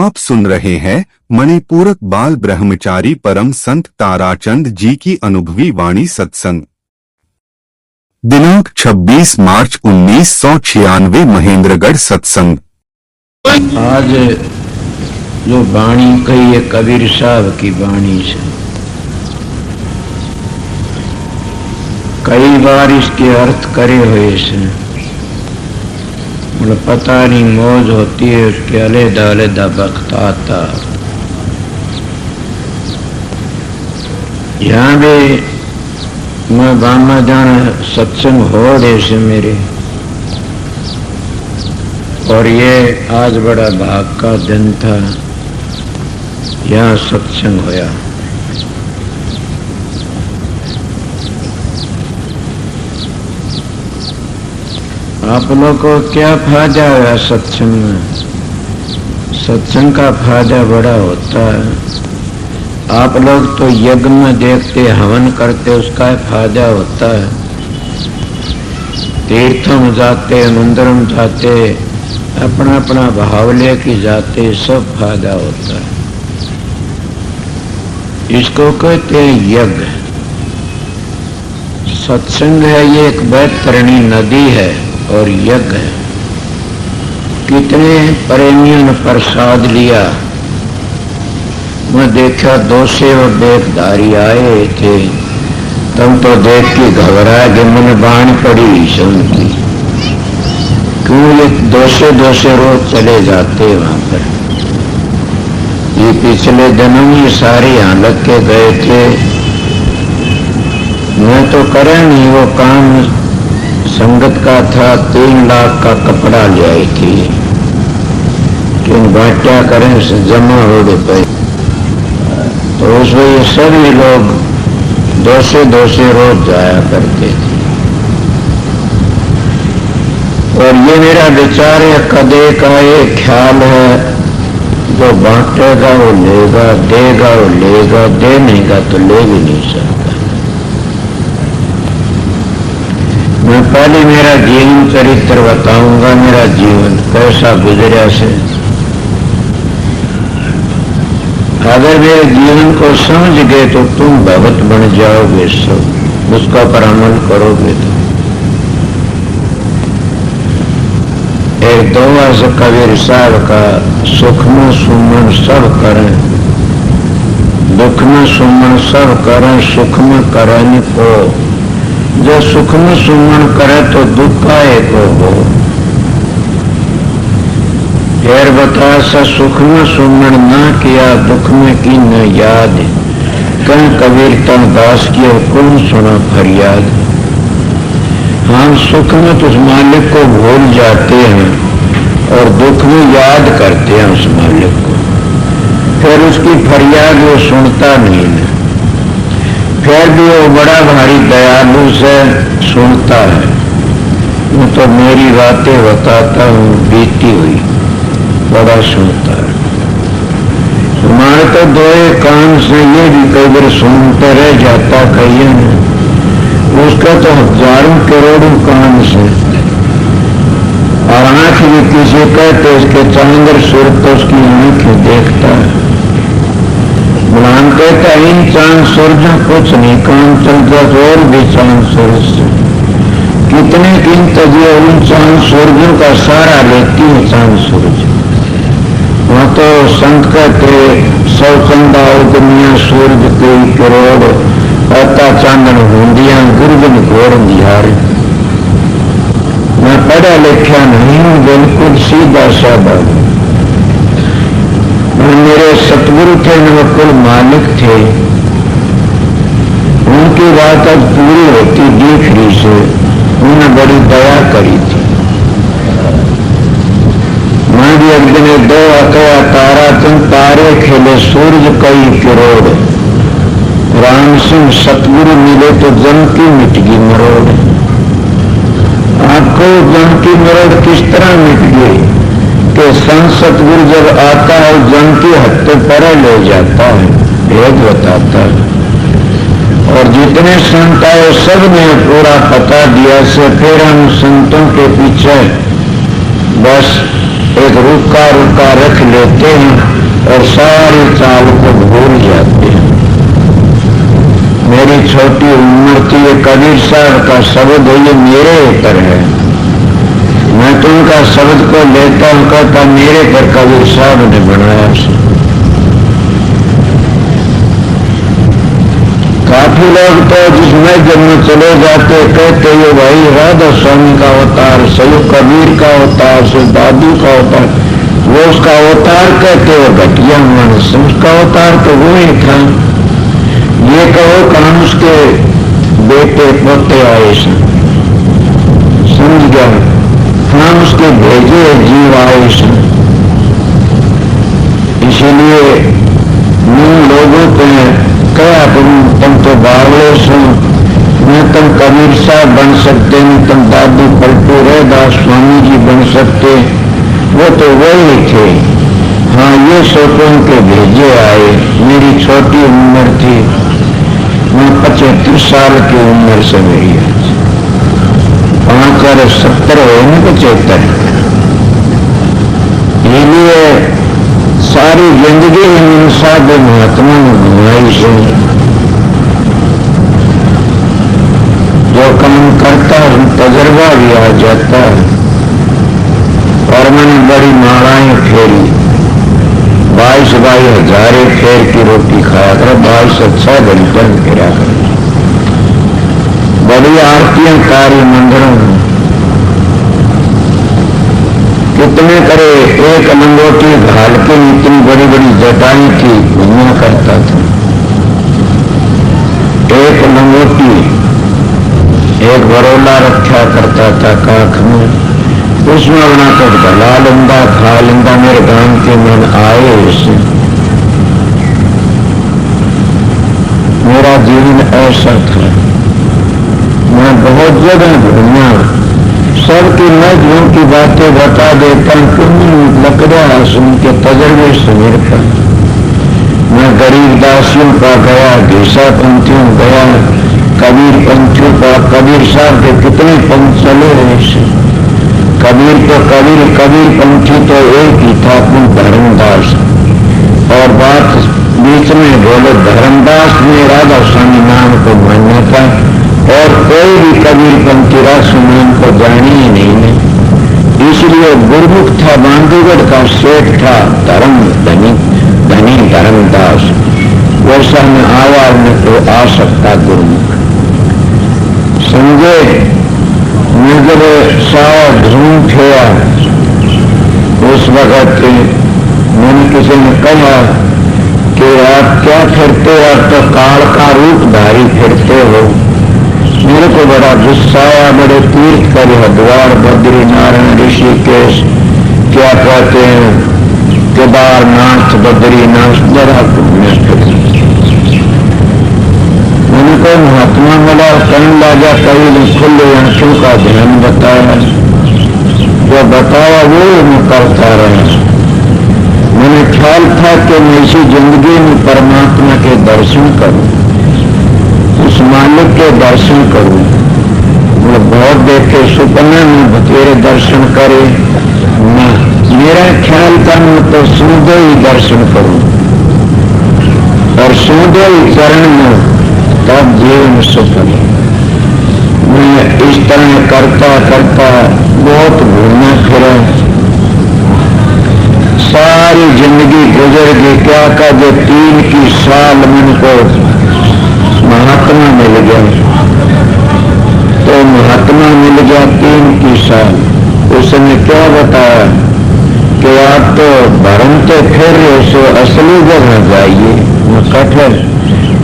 आप सुन रहे हैं मणिपूरक बाल ब्रह्मचारी परम संत ताराचंद जी की अनुभवी वाणी सत्संग। दिनांक 26 मार्च 1996 महेंद्रगढ़ सत्संग। आज जो वाणी कही है कबीर साहब की वाणी से, कई बार इसके अर्थ करे हुए से मुझे पता नहीं मौज होती है, उसके अलहदा अलहदा वक्त आता। यहाँ भी मैं बामा जान सत्संग हो रहे से मेरे, और ये आज बड़ा भाग का दिन था, यहाँ सत्संग होया। आप लोग को क्या फायदा है सत्संग में? सत्संग का फायदा बड़ा होता है। आप लोग तो यज्ञ में देखते, हवन करते, उसका फायदा होता है। तीर्थों में जाते, मंदिरों में जाते, अपना अपना भाव लेके जाते, सब फायदा होता है। इसको कहते हैं यज्ञ। सत्संग है ये एक बैतरणी नदी है और यज्ञ है। कितने प्रेमियों ने प्रसाद लिया। मैं देखा 2 सेवक देखधारी आए थे, तब तो देख के घबरा के मन बाण पड़ी सुनती, क्यों ये 2 से रोज चले जाते वहां पर। ये पिछले दिनों में सारी हालत के गए थे। मैं तो करा नहीं वो काम, संगत का था। 3 लाख का कपड़ा ले आई थी, क्यों बाट्या करें से जमा हो गए। तो उसमें ये सभी लोग 2 से रोज जाया करते थे। और ये मेरा विचार है, कदे का एक ख्याल है, जो बांटेगा वो लेगा, देगा वो लेगा, दे नहीं का तो ले भी नहीं सकता। मैं पहले मेरा जीवन चरित्र बताऊंगा, मेरा जीवन कैसा गुजरा से। अगर मेरे जीवन को समझ गए तो तुम भगत बन जाओगे, सब उसका पर अमल करोगे तो। एक दोहा से कबीर साहब का, सुख में सुमन सब करें, दुख में सुमन सब करें, सुख में करें को। जो सुख में सुमन करे तो दुख का एक हो। फिर बता सा सुख में सुमन ना किया, दुख में की न याद। कहीं कबीर तन दास की कौन सुना फरियाद। हम सुख में तो उस मालिक को भूल जाते हैं और दुख में याद करते हैं उस मालिक को। फिर उसकी फरियाद वो सुनता नहीं है। फिर भी वो बड़ा भारी दयालु से सुनता है। वो तो मेरी बातें बताता हूँ बीती हुई, बड़ा सुनता है। हमारे तो 2 कान से ये भी कई बार सुनते रह जाता कहीं, उसका तो हजारों करोड़ों कान से। और आंख भी किसी कहते इसके चंद्र सूरत तो उसकी आंखें देखता है। बुलान कहता इन चांद सूरज कुछ नहीं, काम चलता और भी चांद सूरज से कितने कीमत दिए उन चांद सूरजों का सारा लेती है चांद सूरज। वहां तो संत कहते 100 चंदा उगमिया सूरज कई करोड़, पता चांदन होंदिया गुरबन घोर दिहार। मैं पढ़ा लिखा नहीं हूं, बिल्कुल सीधा साधा। मेरे सतगुरु थे, मेरे कुल मालिक थे, उनकी बात अब पूरी होती दिख रही से। उन्होंने बड़ी दया करी थी। मैं भी एक दिन 2 अकया ताराचंद तारे खेले सूरज कई करोड़। राम सिंह सतगुरु मिले तो जन की मिट गई मरोड़। आपको जन की मरोड़ किस तरह मिट गई कि संत सतगुरु जब आता है जन की हत्या पर ले जाता है, भेद बताता है। और जितने संत आए सब ने पूरा पता दिया से। फिर हम संतों के पीछे बस एक रुका रुका रख लेते हैं और सारी चाल को भूल जाते हैं। मेरी छोटी उम्र थी, ये कबीर साहब का शब्द है, ये मेरे ऊपर है। मैं तो उनका शब्द को लेता हूं, कहता मेरे पर कबीर साहब ने बनाया। काफी लोग तो जिसमें जन्म चले जाते कहते ये भाई राधा स्वामी का अवतार, सही कबीर का अवतार, से दादू का अवतार, वो उसका अवतार कहते हो घटिया मानस, उसका अवतार तो वो ही था। ये कहो कहां उसके बेटे पोते आए, समझ गया, हाँ उसके भेजे जीव आए। इसीलिए उन लोगों पे क्या तुम तो बावले सो, न तुम कबीर साहब बन सकते, न तुम दादू पलटू रैदास स्वामी जी बन सकते, वो तो वही थे। हाँ ये सोचो के भेजे आए। मेरी छोटी उम्र थी, मैं 75 साल की उम्र से मेरी 5 और 70 हुए न 75। इसलिए सारी जिंदगी हिंसा के महात्मा ने घुमाई से जो काम करता है तजर्बा भी आ जाता है। और मैंने बड़ी मालाएं फेरी, 22 हजारे फेर की रोटी खाया कर, 22 6 घंटे फेरा कर, बड़ी आरतियां कारी मंदिरों में कितने करे। एक लंगोटी घाल के इतनी बड़ी बड़ी जटाई थी, घूमना करता था। एक लंगोटी, एक बरोला रखा करता था काख में, उसमें बना कर गला लेंदा खा लेंदा। मेरे गांव के मन आए उससे। मेरा जीवन ऐसा था, मैं बहुत जगह घूमा, सबकी नजरों की बातें बता देता हूँ, लकड़ा सुन के तजर्बे से मेरे पर। मैं गरीब दासियों का गया, घीसा पंथियों गया, कबीर पंथियों का, कबीर साहब के कितने पंथ चले ऐसे। कबीर तो कबीर पंथी तो एक ही था, अपनी धर्मदास। और बात बीच में बोले धर्मदास ने राधा स्वामी नाम को मान्यता, और कोई भी कबीर पंथी रासुमान को जानी ही नहीं। इसलिए गुरुमुख था, बांधीगढ़ का सेठ था, धर्म धनी धर्मदास। वैसा में आवाज में तो आ सकता गुरुमुख, समझे। मैं जब सारा ढूंढ फेरा, उस वक्त मैंने किसी ने कहा कि आप क्या फिरते हो, आप तो काल का रूपधारी फिरते हो। मेरे को बड़ा गुस्सा आया। बड़े तीर्थ कर हरिद्वार, बद्री नारायण, ऋषिकेश, क्या कहते हैं, केदारनाथ, बद्रीनाथ, जरा घूमने फिर। मैंने कोई महात्मा मिला, कहने लगा कई ने खुले आंखों का ध्यान बताया, जो बताया वो मैं करता रहा। मैंने ख्याल था कि मैं इसी जिंदगी में परमात्मा के दर्शन करूं, उस मालिक के दर्शन करूं। मैं बहुत देखे सुपने में बतेरे दर्शन करे ना, मेरा ख्याल था मैं तो सूदे ही दर्शन करूं, और सूदे ही चरण में तब जीवन सफल। मैं इस तरह करता करता बहुत घूमना फिरा, सारी जिंदगी गुजर गई। क्या का जो 3 की साल मन को महात्मा मिल गया, तो महात्मा मिल गया 3 की साल। उसने क्या बताया कि आप तो भरमते फिर सो असली जगह जाइए। कठिन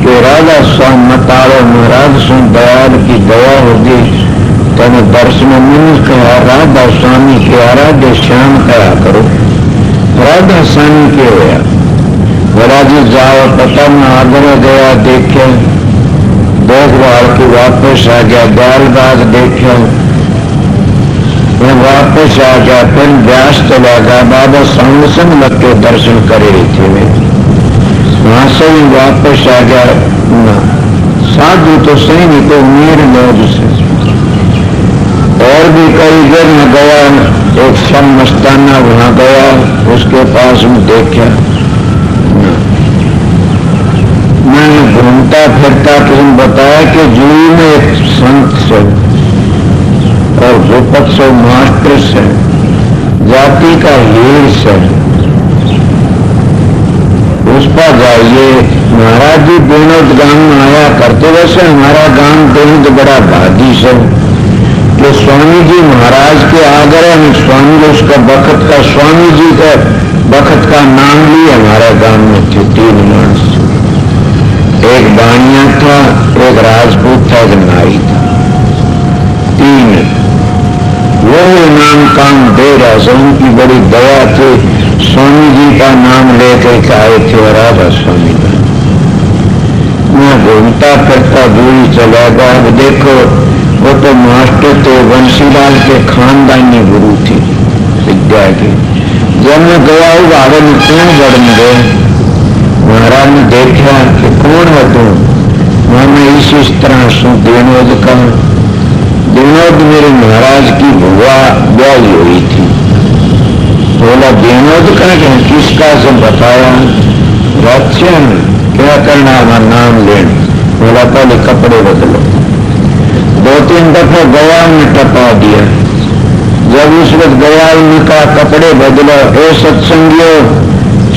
कि राधा स्वामी मताड़ो महाराज सुन दयाल की दया होगी, तो दर्शन मुनि कहा राधा स्वामी के आराध्य श्याम करा करो। राधा स्वामी के होया, बड़ा जी जाओ, पता न आगरा गया, देखे देखभाल की, वापस आ गया, बाल बाग देखा, मैं वापस आ गया, फिर व्यास चला गया। बाबा संग संग लग के दर्शन करे थे वे, वहां से ही वापस आ गया। साधु तो सही नहीं तो मीर लोग से। और भी कई जगह गया, एक शम मस्ताना वहां गया, उसके पास में देखा, घूमता फिरता तुम बताया कि जूही में एक संत से और भूपत से मास्टर से जाति का हीर से उस पर जाइए। महाराज जी बेनोद गांव में आया करते, वैसे हमारा गांव बेनोद बड़ा भागी से कि स्वामी जी महाराज के आगरे में स्वामी जी उसका बखत का स्वामी जी का बखत का नाम लिए हमारे गांव में थे 3 मानस, एक बानिया था, एक राजपूत था, एक नाई था, 3। वो नाम काम दे रहा था, उनकी बड़ी दया थी। स्वामी जी का नाम लेकर आए थे राधा स्वामी का। मैं घूमता फिरता दूरी चला गया। अब देखो वो तो मास्टर थे, बंसीलाल के खानदानी गुरु थे विद्या के। जब मैं गया हूँ बाबा ने क्यों बढ़ गए, महाराज ने देखा कि कौन है तू? मैं इस तरह सु विनोद का। विनोद मेरे महाराज की बुआ ब्याही हुई थी। बोला विनोद का किसका से बताया? अच्छा क्या करना है? नाम लेना। बोला पहले कपड़े बदलो। 2-3 दफे गया ने टपा दिया। जब उस वक्त गया उनका कपड़े बदलो। हे सत्संगियों,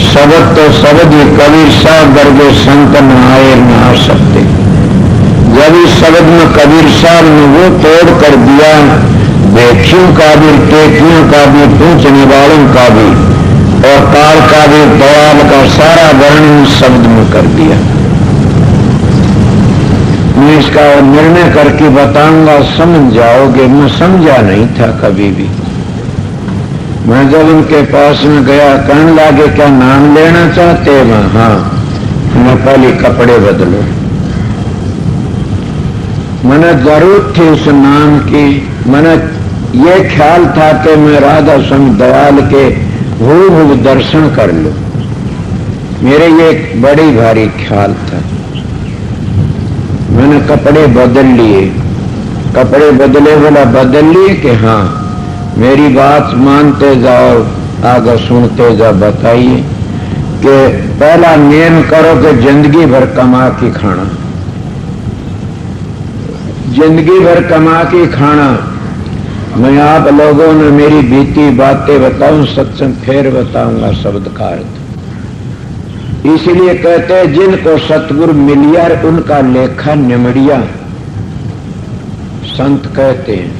शब्द तो शब्द ही कबीर साहब वर्गे संत न आए न आ सकते। जब इस शब्द में कबीर साहब ने वो तोड़ कर दिया, भेक्षियों का भी, टेकियों का भी, पूछने वालों का भी और काल का भी, दयाल का सारा वर्णन इस शब्द में कर दिया। मैं इसका निर्णय करके बताऊंगा, समझ जाओगे। मैं समझा नहीं था कभी भी। मैं जब उनके पास में गया, कहने लगे क्या नाम लेना चाहते हैं? हाँ। मैं पहले कपड़े बदलो। मैंने जरूरत थी उस नाम की। मैंने ये ख्याल था कि मैं राधा स्वामी दयाल के हूबहू दर्शन कर लूं। मेरे ये एक बड़ी भारी ख्याल था। मैंने कपड़े बदल लिए। कपड़े बदले, बोला बदल लिए कि हाँ। मेरी बात मानते जाओ, आगे सुनते जाओ। बताइए कि पहला नियम करो कि जिंदगी भर कमा के खाना। जिंदगी भर कमा के खाना। मैं आप लोगों ने मेरी बीती बातें बताऊं, सत्संग फिर बताऊंगा शब्द का अर्थ। इसलिए कहते हैं जिनको सतगुरु मिलिया उनका लेखा निमड़िया। संत कहते हैं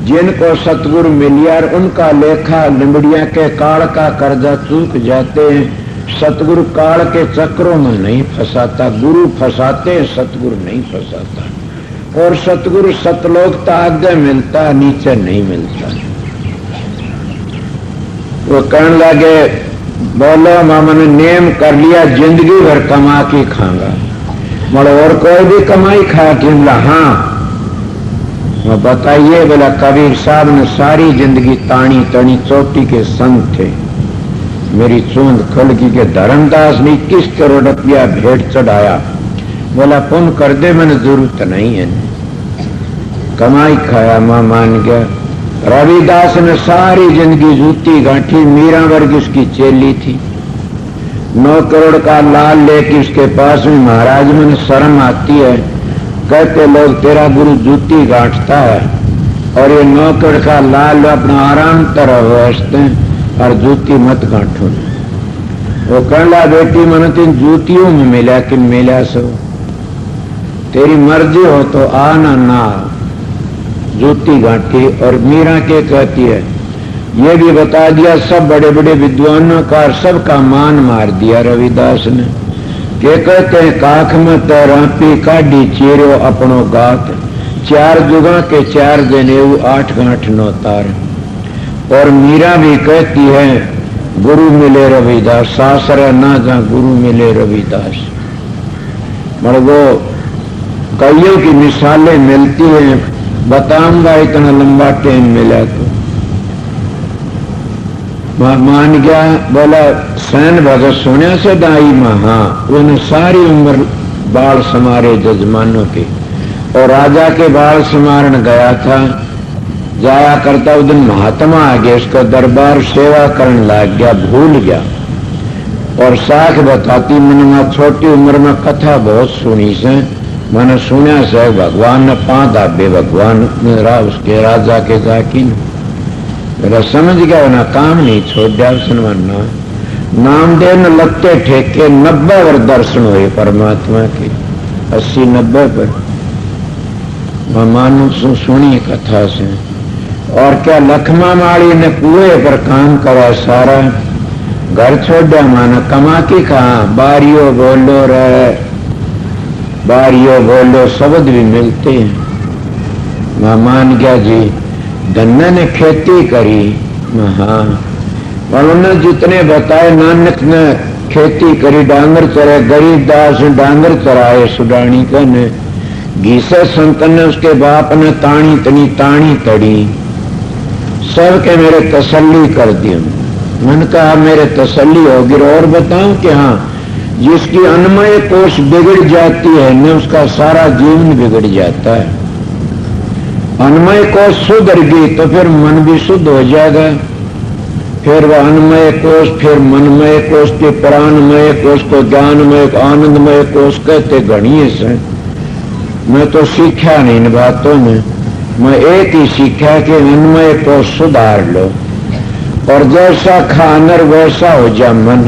जिनको सतगुरु मिलिया उनका लेखा निमड़िया के काल का कर्जा चूक जाते हैं। सतगुरु काल के चक्रों में नहीं फंसाता, गुरु फंसाते हैं, सतगुरु नहीं फंसाता। और सतगुरु सतलोक आगे मिलता, नीचे नहीं मिलता। वो कहने लगे, बोलो मामा ने नेम कर लिया जिंदगी भर कमा के खाऊंगा। बोलो और कोई भी कमाई खा के? बोला हाँ। वो बताइए? बोला कबीर साहब ने सारी जिंदगी तानी तनी चोटी के संत थे। मेरी चूंद खलकी के धर्मदास ने 21 करोड़ रुपया भेंट चढ़ाया। बोला पुण्य कर दे, मैंने जरूरत नहीं है, कमाई खाया। मां मान गया। रविदास ने सारी जिंदगी जूती गांठी। मीरा वर्ग उसकी चेली थी। 9 करोड़ का लाल लेके उसके पास में महाराज में शर्म आती है। कहते लोग तेरा गुरु जूती गांठता है और ये 9 करोड़ का लाल अपना आराम तरह व्यस्त और जूती मत गांठो। वो कहला बेटी मन तीन जूतियों में मिला कि मिला सो, तेरी मर्जी हो तो आना ना जूती गांठी। और मीरा के कहती है, ये भी बता दिया सब बड़े बड़े विद्वानों का सबका मान मार दिया रविदास ने। के कहते हैं काख में तरापी काढ़ी चीरो अपनो गात, 4 जुगा के 4 देने 8 गांठ 9 तार। और मीरा भी कहती है गुरु मिले रविदास, सासरा ना जा गुरु मिले रविदास। मगर वो कईयों की मिसालें मिलती हैं, बताऊंगा इतना लंबा टाइम मिला तो। मान गया। बोला सैन भगत सुने से दाई मां। हाँ। उन्हें सारी उम्र बाल समारे जजमानों के। और राजा के बाल समारण गया था, जाया करता। उस दिन महात्मा आ गया, उसका दरबार सेवा करने लग गया, भूल गया। और साख बताती मन छोटी उम्र में कथा बहुत सुनी से मैंने सुना से भगवान ने 5 दाबे भगवान उसके राजा के जाकी मेरा समझ गया ना काम नहीं छोड़ दिया उसने मरना नामदेव ने लगते ठेके 90 वर दर्शन हुए परमात्मा के 80-90 पर मैं मानू सुनी कथा से। और क्या लखमा माड़ी ने कुएं पर काम करा सारा घर छोड़ा माना कमा के कहा बारियो बोलो रे बारियो बोलो शब्द भी मिलते हैं। मैं मान गया जी धन्ना ने खेती करी हाँ पर उन्होंने जितने बताए नानक ने खेती करी डांगर चराए गरीबदास डांगर चराए सुडानी का ने घीसे संतन ने उसके बाप ने ताणी तनी ताणी तड़ी सबके मेरे तसल्ली कर दी। मैंने कहा मेरे तसल्ली होगी और बताऊं कि हाँ जिसकी अन्मय कोष बिगड़ जाती है न उसका सारा जीवन बिगड़ जाता है। अन्मय कोष सुधर गई तो फिर मन भी शुद्ध हो जाएगा। फिर वह अन्मय कोष फिर मनमय कोष के प्राणमय कोष को ज्ञानमय आनंदमय कोष कहते गणीय से। मैं तो सीखा नहीं इन बातों में मैं एक ही सीखा कि अन्मय कोष सुधार लो और जैसा खानर वैसा हो जा मन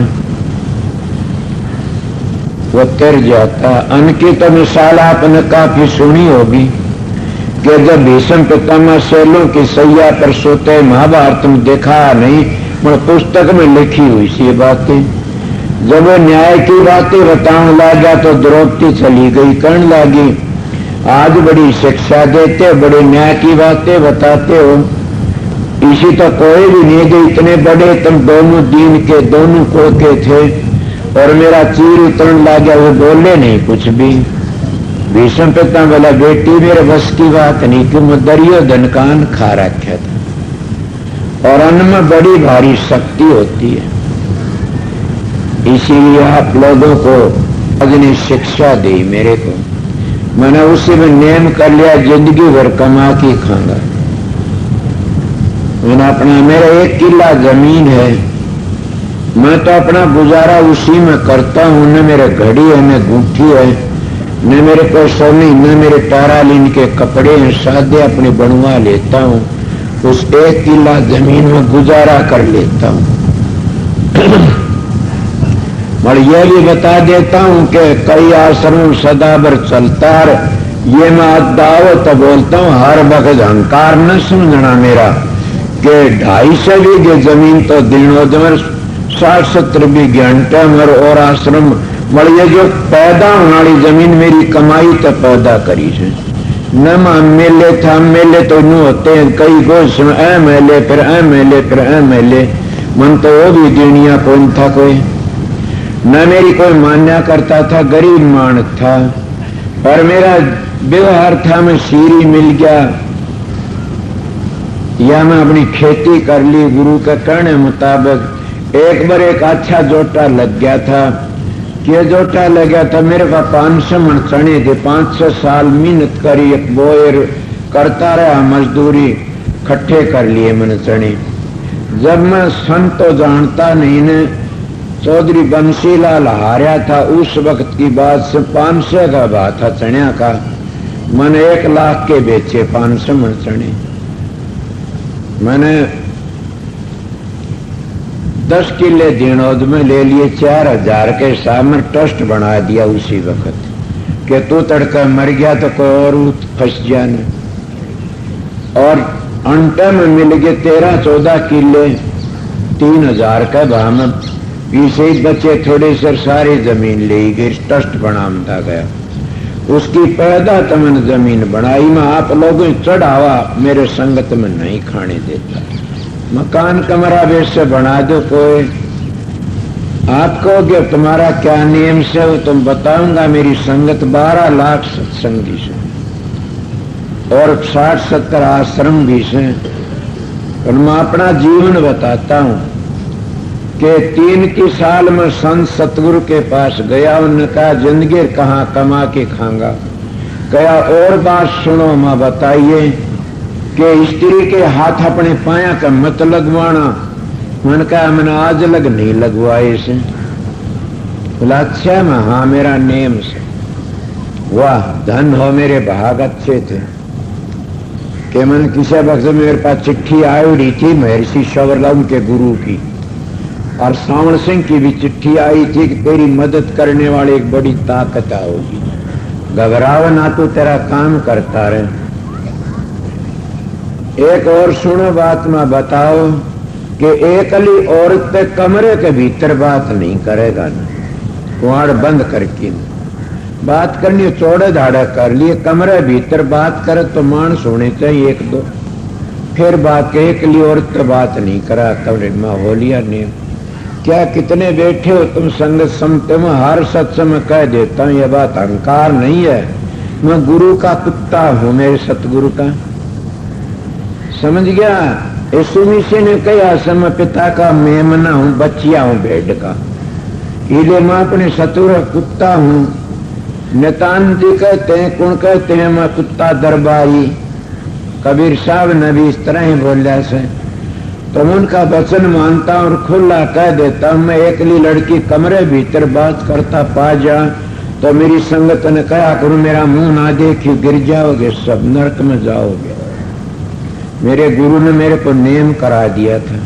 वो तर जाता। अन्न की तो मिसाल आपने काफी सुनी होगी कि जब भीष्म पितामह शैलों की सैया पर सोते महाभारत में देखा नहीं पर पुस्तक में लिखी हुई सी बातें। जब वो न्याय की बातें बताने लगा तो द्रौपदी चली गई कहने लगी आज बड़ी शिक्षा देते बड़े न्याय की बातें बताते हो इसी तो कोई भी नहीं दे इतने बड़े तुम दोनों दीन के दोनों कुल के थे और मेरा चीर उतरने लगा वो बोले नहीं कुछ भी। भीष्म पिता बोला बेटी मेरे बस की बात नहीं कि मैं दुर्योधन कान खा रखा था और अन्न में बड़ी भारी शक्ति होती है। इसीलिए आप लोगों को अग्नि शिक्षा दी मेरे को मैंने उसी में नियम कर लिया जिंदगी भर कमा के खाऊंगा। मैंने अपना मेरा 1 किला जमीन है मैं तो अपना गुजारा उसी में करता हूं। न मेरे घड़ी है न गुंठी है न मेरे को सोनी न मेरे टारालीन के कपड़े हैं सादे अपने बनवा लेता हूं उस 1 किला जमीन में गुजारा कर लेता हूं। और यह भी बता देता हूं कि कई आश्रम सदाबर चलता ये मैं दावत बोलता हूं हर वक्त अहंकार न समझना मेरा कि 250 बीघे जमीन तो दिनोदर 60-70 बीघे घंटे मर और आश्रम मर ये जो पैदा होने वाली जमीन मेरी कमाई तो पैदा करी है न मेले था मेले तो यूं होते हैं कई गोश मेले फिर मेले फिर मेले मन तो वो भी दुनिया कौन था कोई न मेरी कोई मान्या करता था गरीब मानस था और मेरा व्यवहार था मैं सीरी मिल गया या मैं अपनी खेती कर ली गुरु के कहने मुताबिक। एक बार एक अच्छा जोटा लग गया था कि जोटा लग गया था मेरे पास 500 मन चने थे 500 साल मेहनत करी एक बोयर करता रहा मजदूरी इकट्ठे कर लिए मैंने चने। जब मैं सन तो जानता नहीं ने चौधरी बंसीलाल हारा था उस वक्त की बात से 500 का भाव था चनिया का मैंने 1 लाख के बेचे 500 मन चने। मैंने 10 किले दिनोद में ले लिए 4000 के सामने ट्रस्ट बना दिया उसी वक्त कि तू तड़का मर गया तो कोई और फंस जाने। और अंटे में मिल गए 13-14 किले 3000 का भाव में पीछे बच्चे थोड़े से सारी जमीन ले गई ट्रस्ट बनाता गया उसकी पैदा तो मैंने जमीन बनाई। मैं आप लोगों चढ़ावा मेरे संगत में नहीं खाने देता। मकान कमरा बेस से बना दो कोई आप कहोगे तुम्हारा क्या नियम से हो तुम बताऊंगा। मेरी संगत 12 लाख सत्संगी से और 60-70 आश्रम भी से। और मैं अपना जीवन बताता हूं कि 3 की साल में संत सतगुरु के पास गया उन्होंने कहा जिंदगी कहाँ कमा के खाऊंगा। कहा और बात सुनो मां बताइए कि स्त्री के हाथ अपने पाया का मत लगवाना। मैंने कहा मैंने आज लग नहीं लगवाए से बोला अच्छा मैं हाँ मेरा नेम से। वाह धन हो मेरे भाग अच्छे थे कि मन किसी वक्त मेरे पास चिट्ठी आई रही थी महर्षि शवरलाल के गुरु की, और श्रावण सिंह की भी चिट्ठी आई थी कि तेरी मदद करने वाले एक बड़ी ताकत आओगी, घबराव ना तो तेरा काम करता रहे। एक और सुनो बात में बताओ कि एकली औरत कमरे के भीतर बात नहीं करेगा ना, कुआड़ बंद करके बात करनी चौड़े धाड़ा कर लिए, कमरे भीतर बात करे तो मानस होने चाहिए एक दो, फिर बात के एकली औरत तो बात नहीं करा कमरे में हो लिया नेम। क्या कितने बैठे हो तुम संगत समते में, हर सत्संग में कह देता हूं, यह बात अहंकार नहीं है, मैं गुरु का कुत्ता हूं, मेरे सतगुरु का, समझ गया। यीशु मसीह ने कहा समय पिता का मेमना हूं, बच्चिया हूं भेड़ का, इले मैं अपने सतगुरु कुत्ता हूं। नितान जी कहते हैं, कौन कहते हैं मैं कुत्ता दरबारी, कबीर साहब ने भी इस तरह ही बोलिया से, तो उनका वचन मानता हूं और खुला कह देता हूं। मैं एकली लड़की कमरे भीतर बात करता पा जा तो मेरी संगत ने कहा करूं मेरा मुंह ना देखियो गिर जाओगे, सब नरक में जाओगे। मेरे गुरु ने मेरे को नेम करा दिया था,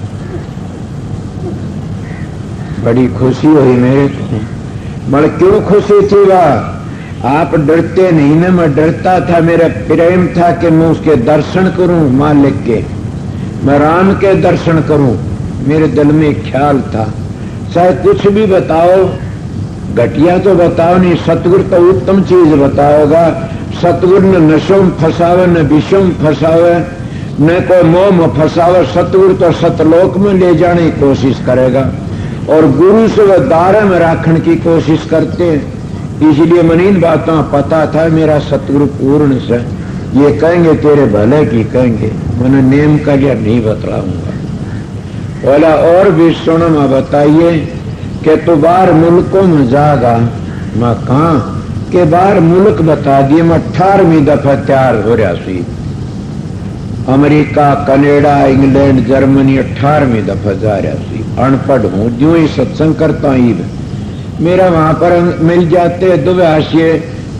बड़ी खुशी हुई मेरे को। बड़ क्यों खुशी थी वाह, आप डरते नहीं ना, मैं डरता था, मेरा प्रेम था कि मैं उसके दर्शन करूं, मालिक के, मैं राम के दर्शन करूं, मेरे दिल में ख्याल था। चाहे कुछ भी बताओ, घटिया तो बताओ नहीं, सतगुरु तो उत्तम चीज बताओगा। सतगुरु ने नशों में फंसावे, न विषयों में फंसावे, न कोई मोह में फंसावे। सतगुरु तो सतलोक में ले जाने की कोशिश करेगा, और गुरु से वह दायरे में रखने की कोशिश करते हैं। इसलिए मन इन बातों पता था मेरा सतगुरु पूर्ण से ये कहेंगे तेरे भले की कहेंगे, मैंने नेम का लिया नहीं बतलाऊंगा। बोला और भी सुनो मैं बताइए कि तू बाहर मुल्कों में जागा। मैं कहा कि बाहर मुल्क बता दिए। मैं 18वीं दफा तैयार हो रहा सी, अमेरिका कनेडा इंग्लैंड जर्मनी 18वीं दफा जा रहा सी। अनपढ़ हूं, जो ही सत्संग करता हूं मेरा वहां पर मिल जाते दुभाषिये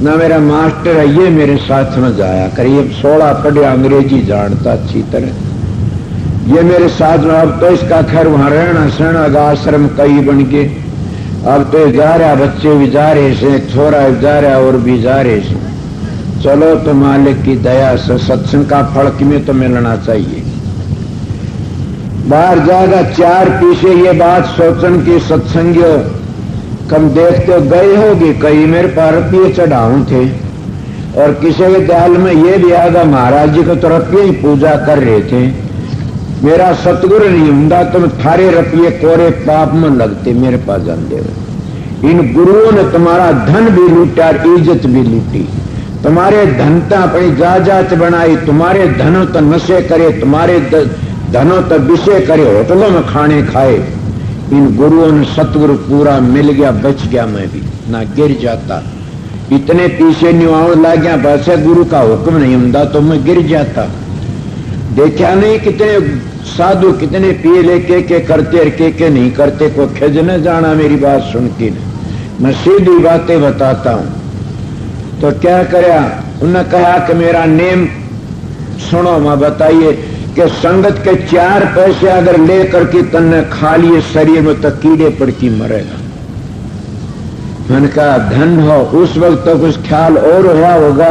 ना, मेरा मास्टर है ये मेरे साथ में जाया करिए, 16 पढ़े अंग्रेजी जानता अच्छी तरह, ये मेरे साथ में। अब तो इसका खैर वहां रहना सहना आश्रम कई बन गए, अब तो जा रहा, बच्चे भी जा रहे से, छोरा भी जा रहा और भी जा रहे से। चलो तो मालिक की दया से सत्संग का फल में तो मिलना चाहिए। बाहर जाएगा चार पीछे ये बात सोचन की सत्संगियों कम देखते गए होगी, कई मेरे पर रुपये चढ़ाऊ थे, और किसी के ख्याल में ये भी आगा महाराज जी को तो रुपये ही पूजा कर रहे थे। मेरा सतगुरु नहीं होता तुम थारे रुपये कोरे पाप में लगते मेरे पास जाते हुए। इन गुरुओं ने तुम्हारा धन भी लूटा, इज्जत भी लूटी, तुम्हारे धनता अपनी जायदाद बनाई, तुम्हारे धनों तो नशे करे, तुम्हारे धनों तो विषय करे, होटलों में खाने खाए। इन गुरुओं ने सतगुरु पूरा मिल गया, बच गया मैं भी ना गिर जाता। इतने पीछे न्यूआव लग गया, वैसे गुरु का हुक्म नहीं होता तो मैं गिर जाता। देखा नहीं कितने साधु कितने पिए लेके के करते और के नहीं करते, को खिज न जाना मेरी बात सुन के। मैं सीधी बातें बताता हूं। तो क्या करया, उन्होंने कहा कि मेरा नेम सुनो, मैं बताइए कि संगत के 4 पैसे अगर लेकर के तन्ने खा लिए शरीर में तो कीड़े पड़ की मरेगा। मैंने कहा धन हो, उस वक्त तो कुछ ख्याल और हुआ होगा,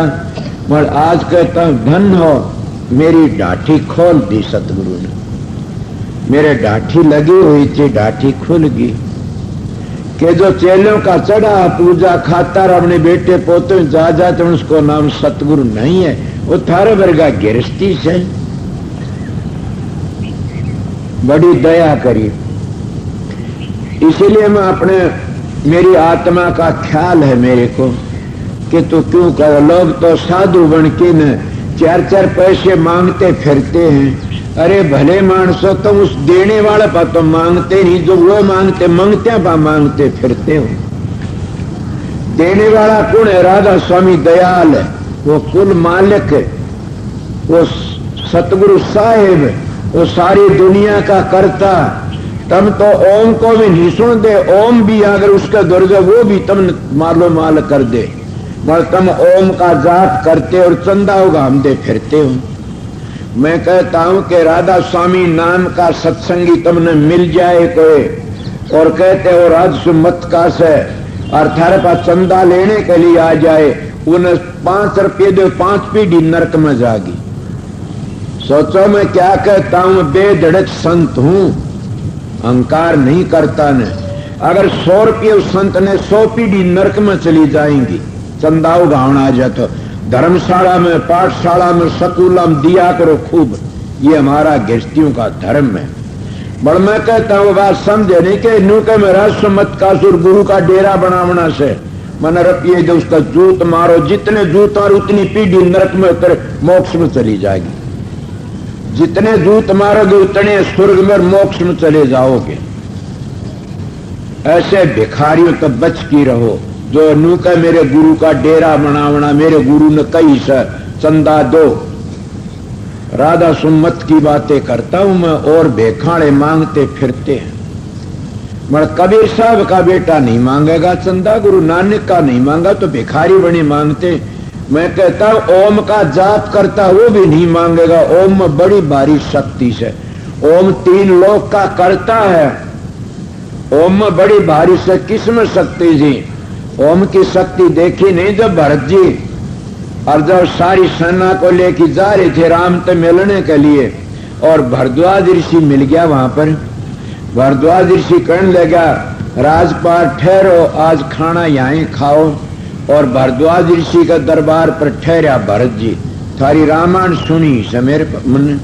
मगर आज कहता हूं धन हो। मेरी डाठी खोल दी सतगुरु ने, मेरे डाठी लगी हुई थी, डाठी खुल गई कि जो चेलों का चढ़ा पूजा खाता और अपने बेटे पोते जा जाते उसको नाम सतगुरु नहीं है, वो थारे वर्गा गिरस्ती से। बड़ी दया करी, इसीलिए मैं अपने मेरी आत्मा का ख्याल है मेरे को कि तू क्यों कर। लोग तो साधु बन के न 4-4 पैसे मांगते फिरते हैं। अरे भले मानसो तुम उस देने वाले पर तो मांगते नहीं, जो वो मांगते मंगते पा मांगते फिरते हो। देने वाला कौन है? राधा स्वामी दयाल है, वो कुल मालिक है, वो सतगुरु साहेब, वो सारी दुनिया का करता। तम तो ओम को भी नहीं सुन दे, ओम भी अगर उसका दर्जा वो भी तम मालो माल कर दे, मगर तुम ओम का जाप करते और चंदा उगाम दे फिरते हो। मैं कहता हूं कि राधा स्वामी नाम का सत्संगी तुमने मिल जाए कोई और कहते हो राजस्व मत का से और थारे पास चंदा लेने के लिए आ जाए, उन्हें 5 रुपये दो, 5 पीढ़ी नरक में जागी। सोचो मैं क्या कहता हूं, बेधड़क संत हूं, अहंकार नहीं करता ने। अगर 100 रुपये उस संत ने 100 पीढ़ी नरक में चली जाएंगी, चंदा उगावना आ जाए तो धर्मशाला में, पाठशाला में, स्कूलों में दिया करो खूब, ये हमारा गृहस्थियों का धर्म है। बड़ मैं कहता हूँ बात समझे नहीं कि नू के मेरा सुमत का सुर गुरु का डेरा बनावना से मन रुपये जो उसका जूत मारो, जितने जूत मारो उतनी पीढ़ी नरक में उतर मोक्ष में चली जाएगी, जितने जूत मारोगे उतने स्वर्ग में मोक्ष में चले जाओगे। ऐसे भिखारियों तो बच की रहो जो नू के मेरे गुरु का डेरा बनावना, मेरे गुरु ने कही से चंदा दो, राधा सुमत की बातें करता हूं मैं और भेखाड़े मांगते फिरते हैं। मगर कबीर साहब का बेटा नहीं मांगेगा चंदा, गुरु नानक का नहीं मांगा तो भिखारी बने मांगते। मैं कहता हूं ओम का जाप करता वो भी नहीं मांगेगा, ओम में बड़ी भारी शक्ति से, ओम 3 लोक का करता है, ओम में बड़ी भारी से किसमें शक्ति जी, ओम की शक्ति देखी नहीं जब भरत जी और जब सारी सेना को लेके जा रहे थे राम से मिलने के लिए और भरद्वाज ऋषि मिल गया वहां पर। भरद्वाज ऋषि कहने लगा राजपाल ठहरो, आज खाना यहीं खाओ, और भरद्वाज ऋषि का दरबार पर ठहरा भरत जी, थारी रामायण सुनी से मेरे मन,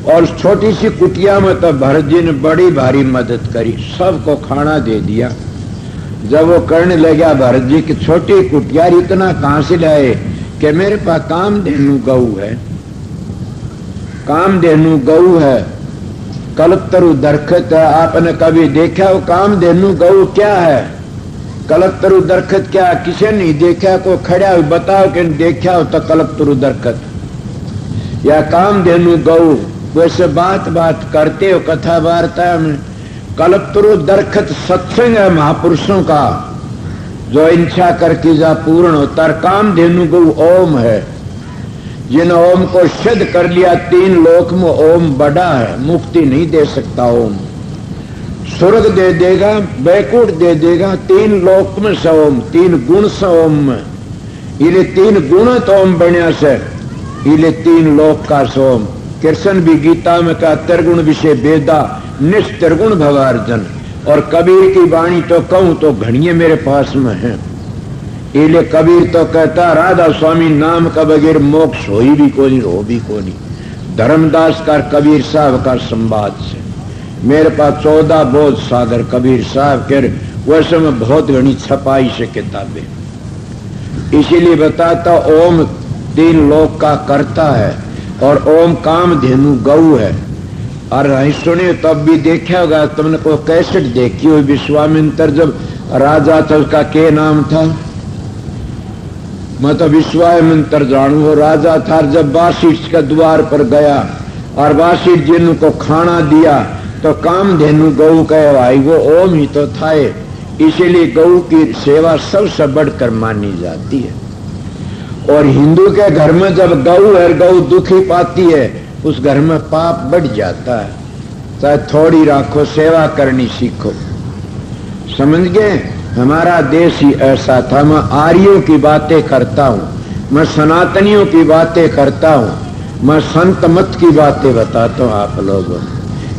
और छोटी सी कुटिया में तो भरत जी ने बड़ी भारी मदद करी, सबको खाना दे दिया। जब वो करने लगा भरत जी की छोटी कुटिया इतना कहां से लाए कि मेरे पास कामधेनु गऊ है, कामधेनु गऊ है, कल्पतरु दरखत है, आपने कभी देखा वो कामधेनु गऊ क्या है, कल्पतरु दरखत क्या, किसी नहीं देखा, को खड़ा हो बताओ कि देखा हो तो कल्पतरु दरखत या कामधेनु गऊ, वैसे बात बात करते हो कथा वार्ता में। कल्पतरु दरखत सत्संग है महापुरुषों का, जो इच्छा करके जा पूर्ण होता है। कामधेनु गऊ ओम है, जिन ओम को सिद्ध कर लिया 3 लोक में ओम बड़ा है, मुक्ति नहीं दे सकता ओम, स्वर्ग दे देगा, बैकुंठ दे देगा, 3 लोक में से ओम, 3 गुण से ओम में, इले 3 गुण तो ओम बनिया से, इले 3 लोक का सोम। कृष्ण भी गीता में कहा त्रिगुण विषय वेदा निस्त्रिगुण भवार्जन, और कबीर की वाणी तो कहूं तो घड़िए मेरे पास में है। इले कबीर तो कहता राधा स्वामी नाम का बगैर मोक्ष हो ही भी को नहीं, हो भी को नहीं। धर्मदास का कबीर साहब का संवाद से मेरे पास 14 बोध सागर कबीर साहब के, वैसे में बहुत घनी छपाई से किताबें, इसीलिए बताता ओम 3 लोक का करता है और ओम कामधेनु गऊ है। और नहीं सुने तब भी देखा होगा तुमने, कोई कैसेट देखी हुई विश्वामित्र जब राजा था, उसका क्या नाम था, मैं तो विश्वामित्र जानू, वो राजा था। जब वासिष्ठ के द्वार पर गया और वासिष्ठ जी ने को खाना दिया तो कामधेनु गऊ कहे भाई वो ओम ही तो था, इसीलिए गऊ की सेवा सबसे बढ़कर मानी जाती है। और हिंदू के घर में जब गऊ है, गऊ दुखी पाती है, उस घर में पाप बढ़ जाता है। चाहे थोड़ी राखो, सेवा करनी सीखो, समझ गए। हमारा देश ही ऐसा था। मैं आर्यों की बातें करता हूं, मैं सनातनियों की बातें करता हूं, मैं संत मत की बातें बताता हूं आप लोगों।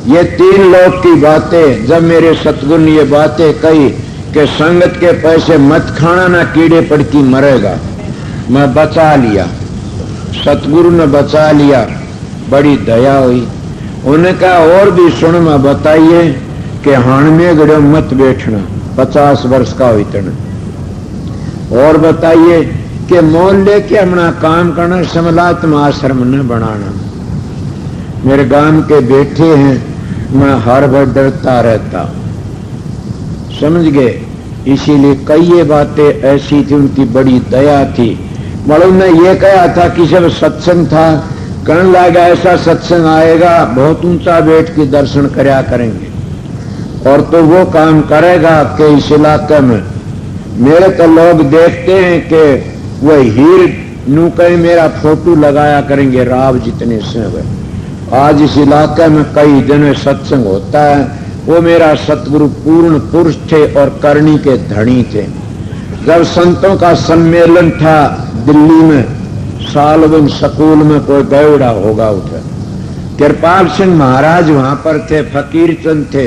ये 3 लोग की बातें जब मेरे सतगुरु ने ये बातें कही कि संगत के पैसे मत खाना, ना कीड़े पड़की मरेगा, मैं बचा लिया, सतगुरु ने बचा लिया, बड़ी दया हुई। उन्होंने कहा और भी सुन, मैं बताइए कि हाण में गड़ो मत बैठना, 50 वर्ष का हो इतना, और बताइए कि मोल लेके अपना काम करना, समलात्म आश्रम न बनाना। मेरे गांव के बेटे हैं, मैं हर बार डरता रहता हूं, समझ गए। इसीलिए कई बातें ऐसी थी, उनकी बड़ी दया थी। मगर ने ये कहा था कि जब सत्संग था, कहने लगा ऐसा सत्संग आएगा बहुत ऊंचा बैठ के दर्शन करया करेंगे, और तो वो काम करेगा कि इस इलाके में मेरे तो लोग देखते हैं कि वो हीर नू कहीं मेरा फोटो लगाया करेंगे राव जितने से हुए। आज इस इलाके में कई दिन सत्संग होता है। वो मेरा सतगुरु पूर्ण पुरुष थे और करनी के धनी थे। जब संतों का सम्मेलन था दिल्ली में, सालवन स्कूल में कोई गौड़ा होगा उठा, कृपाल सिंह महाराज वहां पर थे, फकीर चंद थे,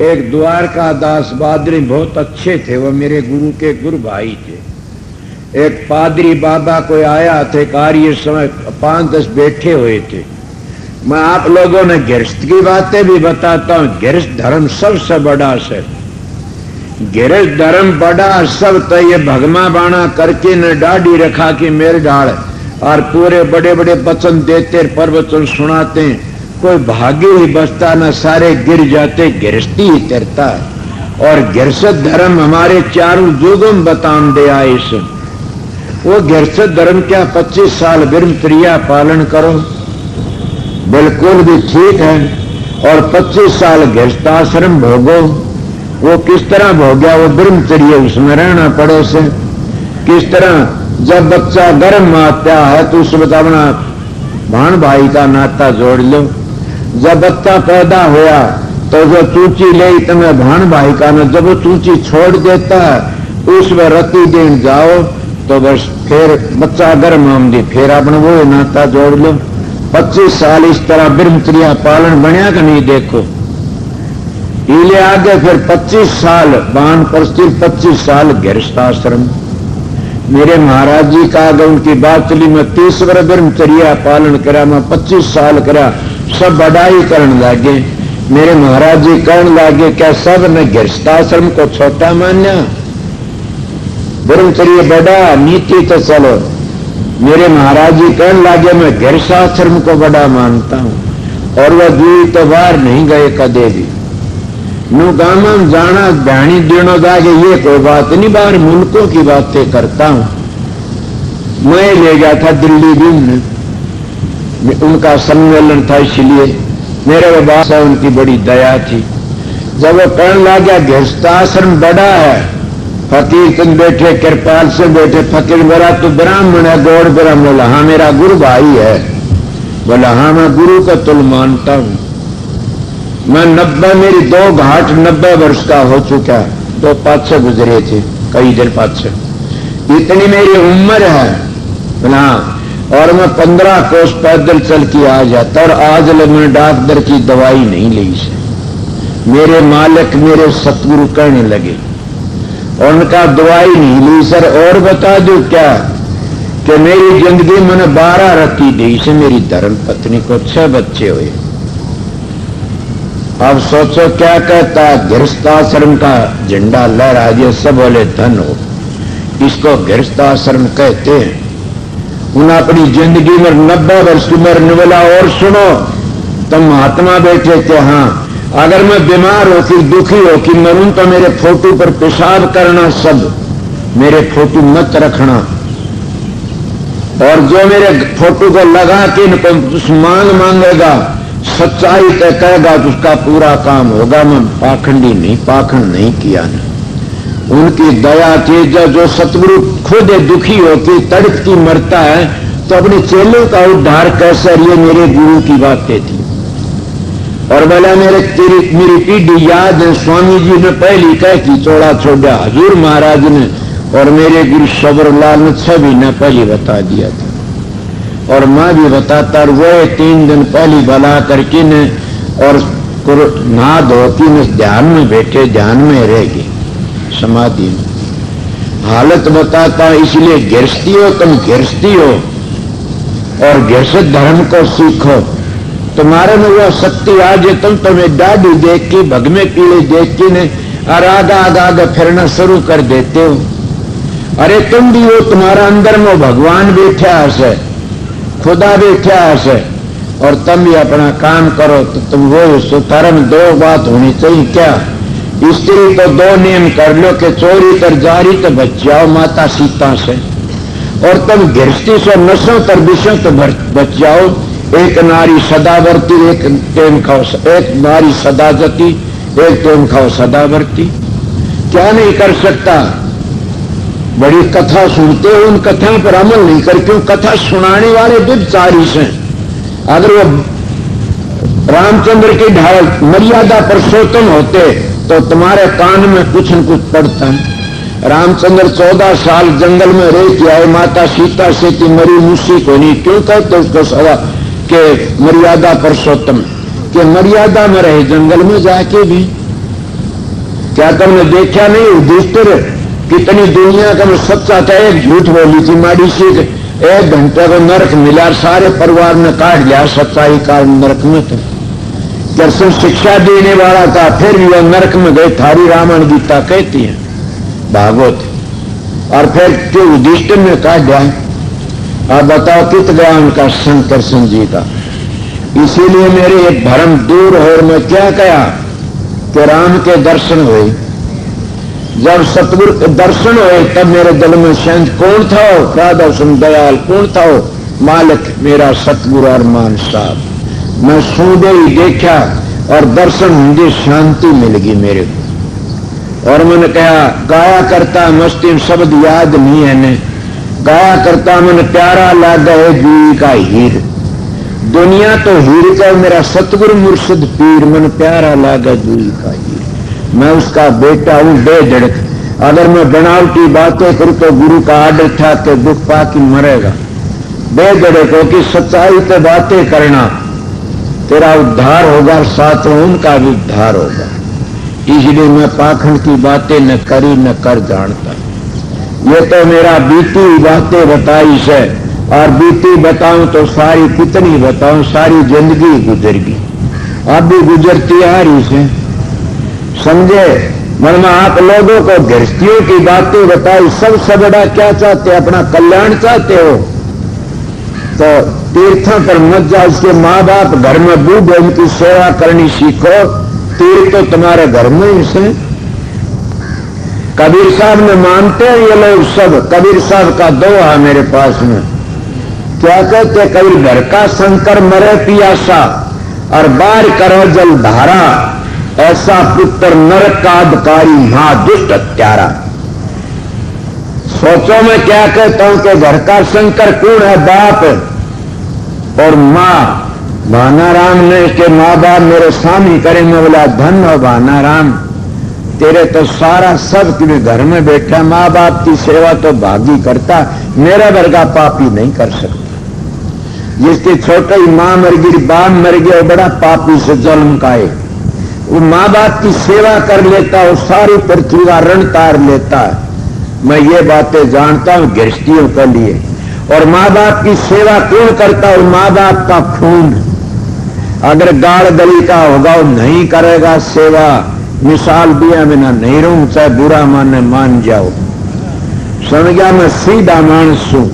एक द्वारका दास बादरी बहुत अच्छे थे, वो मेरे गुरु के गुरु भाई थे। एक पादरी बाबा कोई आया थे, कार्य समय 5-10 बैठे हुए थे। मैं आप लोगों ने गृहस्थ की बातें भी बताता हूं। गृहस्थ धर्म सबसे बड़ा है। गृहस्थ धर्म बड़ा सब तो ये भगमा बाणा करके न डाढ़ी रखा कि मेर डाल और पूरे बड़े बड़े वचन देते प्रवचन सुनाते, कोई भाग्य ही बचता न, सारे गिर जाते, गृहस्थी ही तैरता है। और गृहस्थ धर्म हमारे चारों युगों में बताम दे आए से। वो गृहस्थ धर्म क्या 25 साल ब्रह्मचर्या पालन करो, बिल्कुल भी ठीक है। और 25 साल गृहस्थाश्रम भोगो। वो किस तरह भोग्या? वो ब्रह्मचर्य उसमें रहना पड़े से। किस तरह? जब बच्चा गर्भ में आता है तो उस बतावना भाण भाई का नाता जोड़ लो। जब बच्चा पैदा होया तो जो चूची ले तुम्हें भाण भाई का ना, जब वो चूची छोड़ देता है उसमें रति देन जाओ तो बस फिर बच्चा गर्भ आमदी, फिर अपने वो नाता जोड़ लो। 25 साल इस तरह ब्रह्मचर्या पालन बनया कि नहीं? देखो इले आगे फिर 25 साल बाण पर सिर्फ 25 साल गृहस्थाश्रम। मेरे महाराज जी का अगर उनकी बात चली, मैं 30 वर्ष ब्रह्मचर्या पालन करा, मैं 25 साल करा, सब बढ़ाई करने लगे। मेरे महाराज जी कहने लगे क्या सब ने गृहस्थाश्रम को छोटा मान्या? ब्रह्मचर्य बड़ा, नीति तो चलो। मेरे महाराज जी कहने लगे मैं गृहस्थाश्रम को बड़ा मानता हूं। और वह दूरी तो बाहर नहीं गए कदे भी। नु गांव में जाना बहनी दिनों जाके ये कोई बात नहीं, बाहर मुल्कों की बातें करता हूं। मैं ले गया था दिल्ली भी उनका सम्मेलन था, इसलिए मेरे बाप से उनकी बड़ी दया थी। जब वो कहने लगा गृहस्थाश्रम बड़ा है, फकीर चंद बैठे, कृपाल से बैठे, फकीर मेरा तो ब्राह्मण है, गौड़ ब्राह्मण। बोला हाँ मेरा गुरु भाई है। बोला हाँ मैं गुरु का तुल मानता हूं। मैं 90 मेरी 2 घाट 90 वर्ष का हो चुका है, 2 पाछे गुजरे थे कई दिन पाछे, इतनी मेरी उम्र है। बोला और मैं 15 कोस पैदल चल के आ जाता, और आज मैंने डॉक्टर की दवाई नहीं ली से। मेरे मालिक मेरे सतगुरु कहने लगे और उनका दवाई नहीं ली सर। और बता दो क्या कि मेरी जिंदगी मैंने 12 रति दी से। मेरी धर्म पत्नी को 6 बच्चे हुए। अब सोचो क्या कहता है, गृहस्थाश्रम का झंडा लहरा दिया, सब बोले धन हो। इसको गृहस्थाश्रम कहते हैं। उन्हें अपनी जिंदगी में 90 वर्ष की उम्र निवला। और सुनो, तुम महात्मा बैठे थे, हाँ अगर मैं बीमार होकर दुखी होकर मरूं तो मेरे फोटो पर पेशाब करना, सब मेरे फोटो मत रखना। और जो मेरे फोटो को लगा के इनको मांग मांगेगा, सच्चाई तय कहेगा तो उसका पूरा काम होगा। मैं पाखंडी नहीं, पाखंड नहीं किया ना। उनकी दया थी। जो सतगुरु खुद दुखी होकर तड़पती मरता है तो अपने चेलों का उद्धार कैसे? ये मेरे गुरु की बातें थी। और बोला मेरी पीढ़ी याद है, स्वामी जी ने पहली कह की चौड़ा छोड़ा हजूर महाराज ने, और मेरे गुरु सबरलाल ने 6 महीना पहले बता दिया था। और मैं भी बताता, और वो 3 दिन पहले भला करके ने और नहा धो के ध्यान में बैठे, ध्यान में रह गए समाधि में। हालत बताता, इसलिए गृहस्थी हो, तुम गृहस्थी हो और गृहस्थ धर्म को सीखो। तुम्हारे में वो शक्ति आ जाए, तुम तुम्हें दाढ़ी देख के, भगमे कीड़े देख के ने और आगा फिरना शुरू कर देते हो। अरे तुम भी हो, तुम्हारा अंदर में भगवान बैठा है, खुदा बैठा है, और तुम भी अपना काम करो तो तुम वो सुधर्म। 2 बात होनी चाहिए क्या? स्त्री तो 2 नियम कर लो कि चोरी कर जारी तो बच जाओ माता सीता से, और तुम गृहस्थी से नशों तर विषयों तो बच जाओ। एक नारी सदावर्ती, एक टाइम खाओ, एक नारी सदा जती, एक तो उनका सदावर्ती, क्या नहीं कर सकता। बड़ी कथा सुनते हो, उन कथाओं पर अमल नहीं कर, क्यों? कथा सुनाने वाले विचारी हैं। अगर वो रामचंद्र की ढाल मर्यादा पुरुषोत्तम होते तो तुम्हारे कान में कुछ न कुछ पड़ता है। रामचंद्र 14 साल जंगल में रह के आए, माता सीता से कि मरी मुसी को नहीं, क्यों कहते उसको सवा के मर्यादा पुरुषोत्तम के मर्यादा में रहे जंगल में जाके भी। क्या तुमने देखा नहीं युधिष्ठिर कितनी दुनिया का सच्चा था, एक झूठ बोली थी माड़ी सी, 1 घंटे को नरक मिला, सारे परिवार ने काट लिया सच्चाई का नरक में। तो कृष्ण शिक्षा देने वाला था, फिर भी वह नरक में गए, थारी रामायण गीता कहती है भागवत। और फिर जो युधिष्ठिर ने काट दिया, आप बताओ कित गया उनका संग कृष्ण जी का। इसीलिए मेरे एक भ्रम दूर हो, और मैं क्या कहा कि राम के दर्शन हुए। जब सतगुरु के दर्शन हुए तब मेरे दिल में शांत, कौन था वो? राधा सुन दयाल कौन था वो? मालिक मेरा सतगुरु अरमान साहब। मैं सूदे ही देखा और दर्शन होंगे, शांति मिल गई मेरे को। और मैंने कहा गाया करता मस्ती शब्द याद नहीं है ने, गाया करता मन प्यारा लागा है जी का हीर। दुनिया तो हीर का, मेरा सतगुरु मुर्शिद पीर मन प्यारा लागा जी का हीर। मैं उसका बेटा हूं बेधड़क। अगर मैं बनावटी बातें करूं तो गुरु का आर्डर था कि दुख पाके मरेगा। बेधड़क हो कि सच्चाई पे बातें करना, तेरा उद्धार होगा, साथ में उनका भी उद्धार होगा। इसलिए मैं पाखंड की बातें न करी न कर जानता। ये तो मेरा बीती बातें बताई से, और बीती बताऊं तो सारी कितनी बताऊं, सारी जिंदगी गुजर गई, अब भी गुजरती आ रही से। समझे? मन आप लोगों को गृहस्थियों की बातें बताई, सबसे बड़ा क्या चाहते? अपना कल्याण चाहते हो तो तीर्थों पर मत जाओ। उसके माँ बाप घर में बूढ़े, उनकी सेवा करनी सीखो। तीर्थ तो तुम्हारे घर में ही से। कबीर साहब ने मानते हैं ये लोग सब। कबीर साहब का दोहा मेरे पास में, क्या कहते? कबीर घर का शंकर मरे पियासा और बाहर करो जल धारा, ऐसा पुत्र नरक का अधिकारी महादुष्ट हत्यारा। सोचो मैं क्या कहता हूं कि घर का शंकर कौन है? बाप और मां। भानाराम ने के माँ बाप मेरे सामने करे, मैं बोला धन हो भानाराम, तेरे तो सारा सब तुम्हें घर में बैठा, माँ बाप की सेवा तो भागी करता, मेरा वर्गा पापी नहीं कर सकता। जिसकी छोटी माँ मर गई, बाप मर गया, बड़ा पापी से जन्म का है। वो माँ बाप की सेवा कर लेता है, सारी पृथ्वी का रण तार लेता है। मैं ये बातें जानता हूं गृहस्थियों के लिए। और माँ बाप की सेवा कौन करता है? माँ बाप का खून अगर गाड़ गली का होगा वो नहीं करेगा सेवा। मिसाल दिया बिना नहीं रहूं, चाहे बुरा माने मान जाओ। समझ गया? मैं सीधा मानस हूं।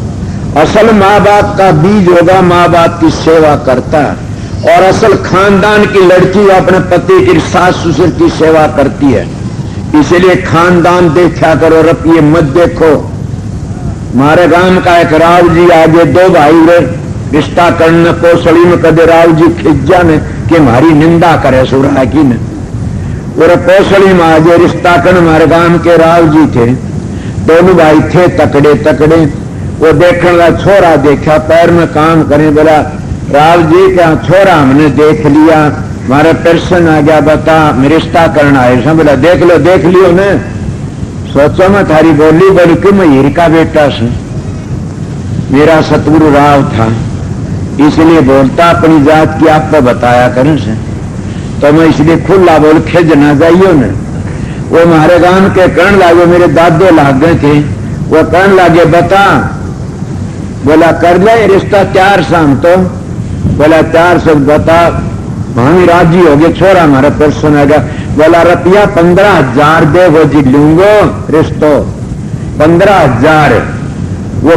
असल माँ बाप का बीज होगा, माँ बाप की सेवा करता है। और असल खानदान की लड़की अपने पति की सास ससुर की सेवा करती है। इसलिए खानदान देखा करो, रपिए मत देखो। हमारे गांव का एक राव जी आगे 2 भाई रिश्ता करने कोसड़ी में कदे राव जी खिज्जा ने कि हमारी निंदा करे सुरा की ने। और कोसड़ी में आगे रिश्ता करने हमारे गांव के राव जी थे, दोनों भाई थे तकड़े तकड़े। वो देखने का छोरा देखा, पैर में काम करे, बोला राव जी क्या छोरा हमने देख लिया, हमारा दर्शन आ गया, बता मैं रिश्ता करना है। बोला देख लियो ने। सोचो मैं थारी बोली बड़ी क्यों, मैं हीर का बेटा से, मेरा सतगुरु राव था, इसलिए बोलता अपनी जात की आपको बताया करें से। तो मैं इसलिए खुला बोल खिज ना जाइयो ने। वो हमारे गांव के कहने लागे, मेरे दादे लाग गए थे, वो कहने लागे बता। बोला कर ले रिश्ता 4 शाम तो। बोला 4 से बता, हम राजी हो गए, छोरा हमारा पर्सन आ गया। बोला रुपया 15,000 दे, वो जी लूंगो रिश्तो 15,000। वो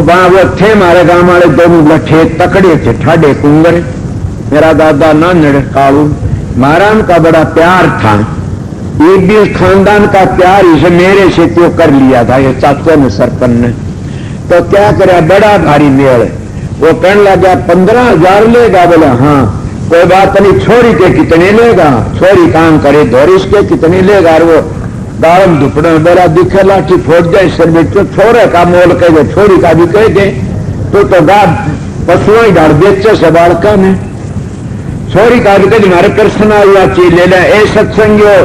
थे हमारे गांव वाले दोनों लठे तकड़े थे, ठाडे कुंगर। मेरा दादा नानड़ कालू, महाराम का बड़ा प्यार था। एक भी खानदान का प्यार इसे मेरे से क्यों कर लिया था ये चाचा ने, सरपंच ने। तो क्या करे, बड़ा भारी मेल। वो कहने लगा 15,000 लेगा? बोला हाँ। कोई बात नहीं, छोरी के कितने लेगा, छोरी काम करे धोरिस के कितने लेगा। और वो दारम दुपड़े में बेरा दिखे लाठी फोड़ जाए सर में, तो छोरे का मोल कह दे, छोरी का भी कह दे, तो गा पशुओं ही डाल बेचे से बालका में। छोरी का भी कह हमारे कृष्ण हुआ चीज ले ले। ए सत्संगियों,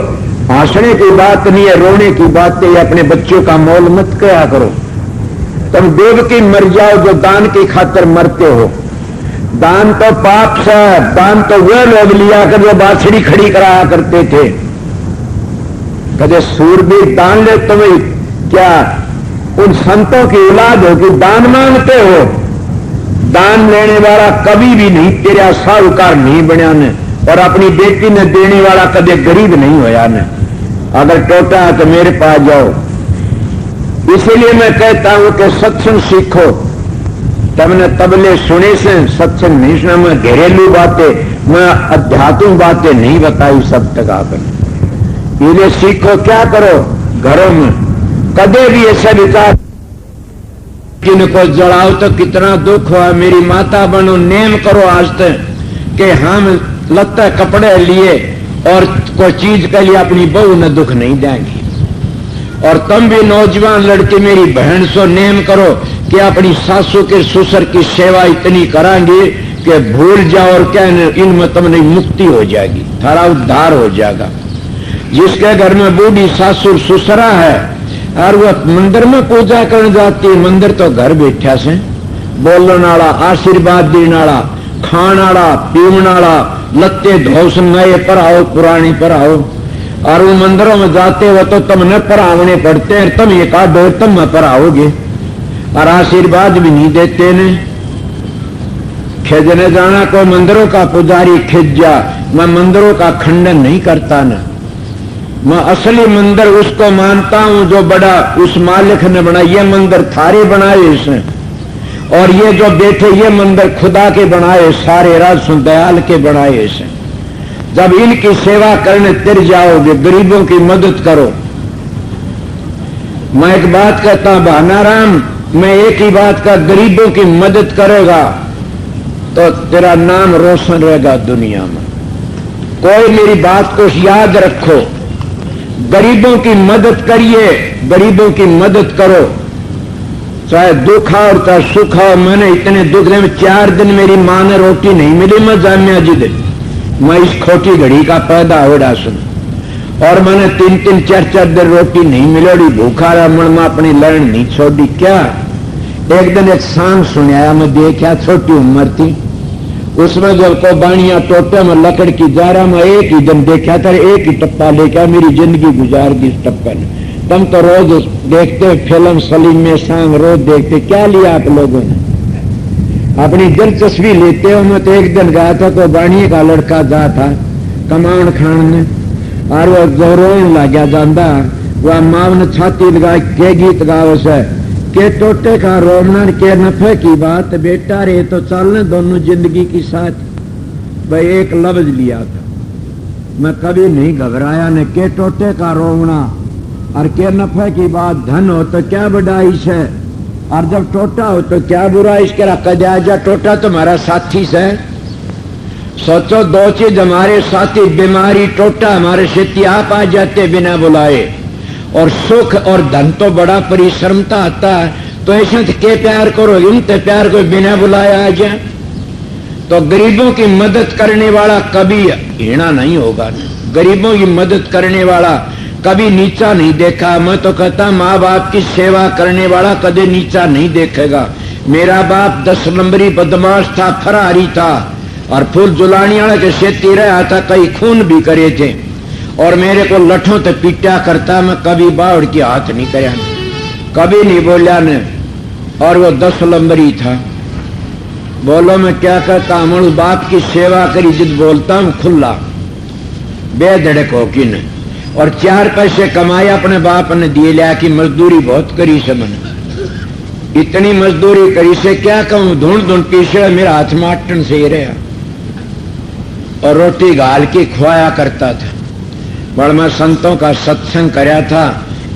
हंसने की बात नहीं है, रोने की बात है। अपने बच्चों का मोल मत किया करो। तुम देव की मर जाओ जो दान की खातर मरते हो। दान तो पाप से, दान तो वे लोग लिया कर जो बाछड़ी खड़ी कराया करते थे। कदे सूरबीर दान ले, तुम्हें क्या उन संतों की औलाद हो कि दान मांगते हो? दान लेने वाला कभी भी नहीं तेरा साहूकार नहीं बना ने, और अपनी बेटी ने देने वाला कदे गरीब नहीं होया ने। अगर टोटा है तो मेरे पास जाओ। इसीलिए मैं कहता हूं कि सत्संग सीखो। तुमने तबले सुने से सत्संग नहीं सुना। मैं घरेलू बातें, मैं अध्यात्म बातें नहीं बताई सब तक आकर। इन्हें सीखो। क्या करो घरों में, कदे भी ऐसा विचार जिनको जड़ाओ तो कितना दुख हुआ। मेरी माता बनो, नेम करो आज तक कि हम लत्ते कपड़े लिए और कोई चीज के लिए अपनी बहू ने दुख नहीं देंगी। और तुम भी नौजवान लड़के मेरी बहन सो नेम करो कि अपनी सासू के ससुर की सेवा इतनी करांगे कि भूल जाओ, और क्या इनमें तुमने मुक्ति हो जाएगी, थारा उद्धार हो जाएगा। जिसके घर में बूढ़ी सासुर ससुरा है और वो मंदिर में पूजा करने जाती है, मंदिर तो घर बैठा से बोलने वाला, आशीर्वाद देने वाला, खाने वाला, पीने वाला, लत्ते धोस नए पर आओ पुराने पर आओ। और वो मंदिरों में जाते हो तो तुमने परावने पड़ते हैं, तुम एक आध दो तुम पर आओगे और आशीर्वाद भी नहीं देते ने। खिजने जाना, कोई मंदिरों का पुजारी खिज जा, मैं मंदिरों का खंडन नहीं करता ना। मैं असली मंदिर उसको मानता हूं जो बड़ा उस मालिक ने बनाया। ये मंदिर थारे बनाए इसने, और ये जो बैठे ये मंदिर खुदा के बनाए, सारे राज दयाल के बनाए इसने। जब इनकी सेवा करने तिर जाओगे, गरीबों की मदद करो। मैं एक बात कहता हूं भानाराम, मैं एक ही बात का, गरीबों की मदद करेगा तो तेरा नाम रोशन रहेगा दुनिया में। कोई मेरी बात को याद रखो, गरीबों की मदद करिए, गरीबों की मदद करो, चाहे दुख हो चाहे सुख हो। मैंने इतने दुख में 4 दिन मेरी मां ने रोटी नहीं मिली, मैं जामिया जी दे, मैं इस खोटी घड़ी का पैदा हो रहा सुन। और मैंने 3-3 4-4 दिन रोटी नहीं मिलोड़ी, भूखा रहा मन में अपनी लड़ नहीं छोड़ी। क्या एक दिन एक सांग सुनाया, मैं देखा, छोटी उम्र थी, उसमें जब को बाणिया टोटे में लकड़ की जारा में एक ही दिन देखा था, एक ही टप्पा लेकर मेरी जिंदगी गुजार दी इस टप्पा ने। तुम तो रोज देखते फिल्म सलीम में सांग, रोज देखते, क्या लिया आप लोगों ने? अपनी दिलचस्पी लेते हो। मैं तो एक दिन गया था, कोई बाणिए का लड़का जा था कमाण खान में, और वो जोरोन लग गया जाता, वह माँ ने छाती लगा के गीत गाओ से के टोटे का रोमना के नफे की बात, बेटा रे तो चलने दोनों जिंदगी की साथ। भाई एक लफ्ज लिया था, मैं कभी नहीं घबराया ने। के टोटे का रोमना और के नफे की बात, धन हो तो क्या बढ़ाई से, और जब टोटा हो तो क्या बुरा। इसके रखा जाए जा, टोटा तुम्हारा साथी से। सोचो दो चीज हमारे साथी, बीमारी टोटा, हमारे खेती आप आ जाते बिना बुलाए, और सुख और धन तो बड़ा परिश्रमता आता है। तो ऐसे के प्यार करो, इनते प्यार को बिना बुलाया आ जाए। तो गरीबों की मदद करने वाला कभी हीना नहीं होगा, गरीबों की मदद करने वाला कभी नीचा नहीं देखा। मैं तो कहता माँ बाप की सेवा करने वाला कभी नीचा नहीं देखेगा। मेरा बाप 10 नंबरी बदमाश था, फरारी था, और फूल जुलानी वाले के खेती रहा था, कई खून भी करे थे, और मेरे को लठों ते पीटा करता। मैं कभी बावड़ की हाथ नहीं करया, कभी नहीं बोलिया ने, और वो 10 नंबरी था। बोलो मैं क्या कहता हूँ, बाप की सेवा करी जिद बोलता हूँ खुला बेधड़क हो कि नहीं। और 4 पैसे कमाए अपने बाप ने दिए, लिया कि मजदूरी बहुत करी से मैंने, इतनी मजदूरी करी से क्या कहूँ, ढूंढ ढूंढ पीछे मेरा हाथ माटन से ही रहा, और रोटी गाल के खुआया करता था। बड़ मैं संतों का सत्संग कराया था,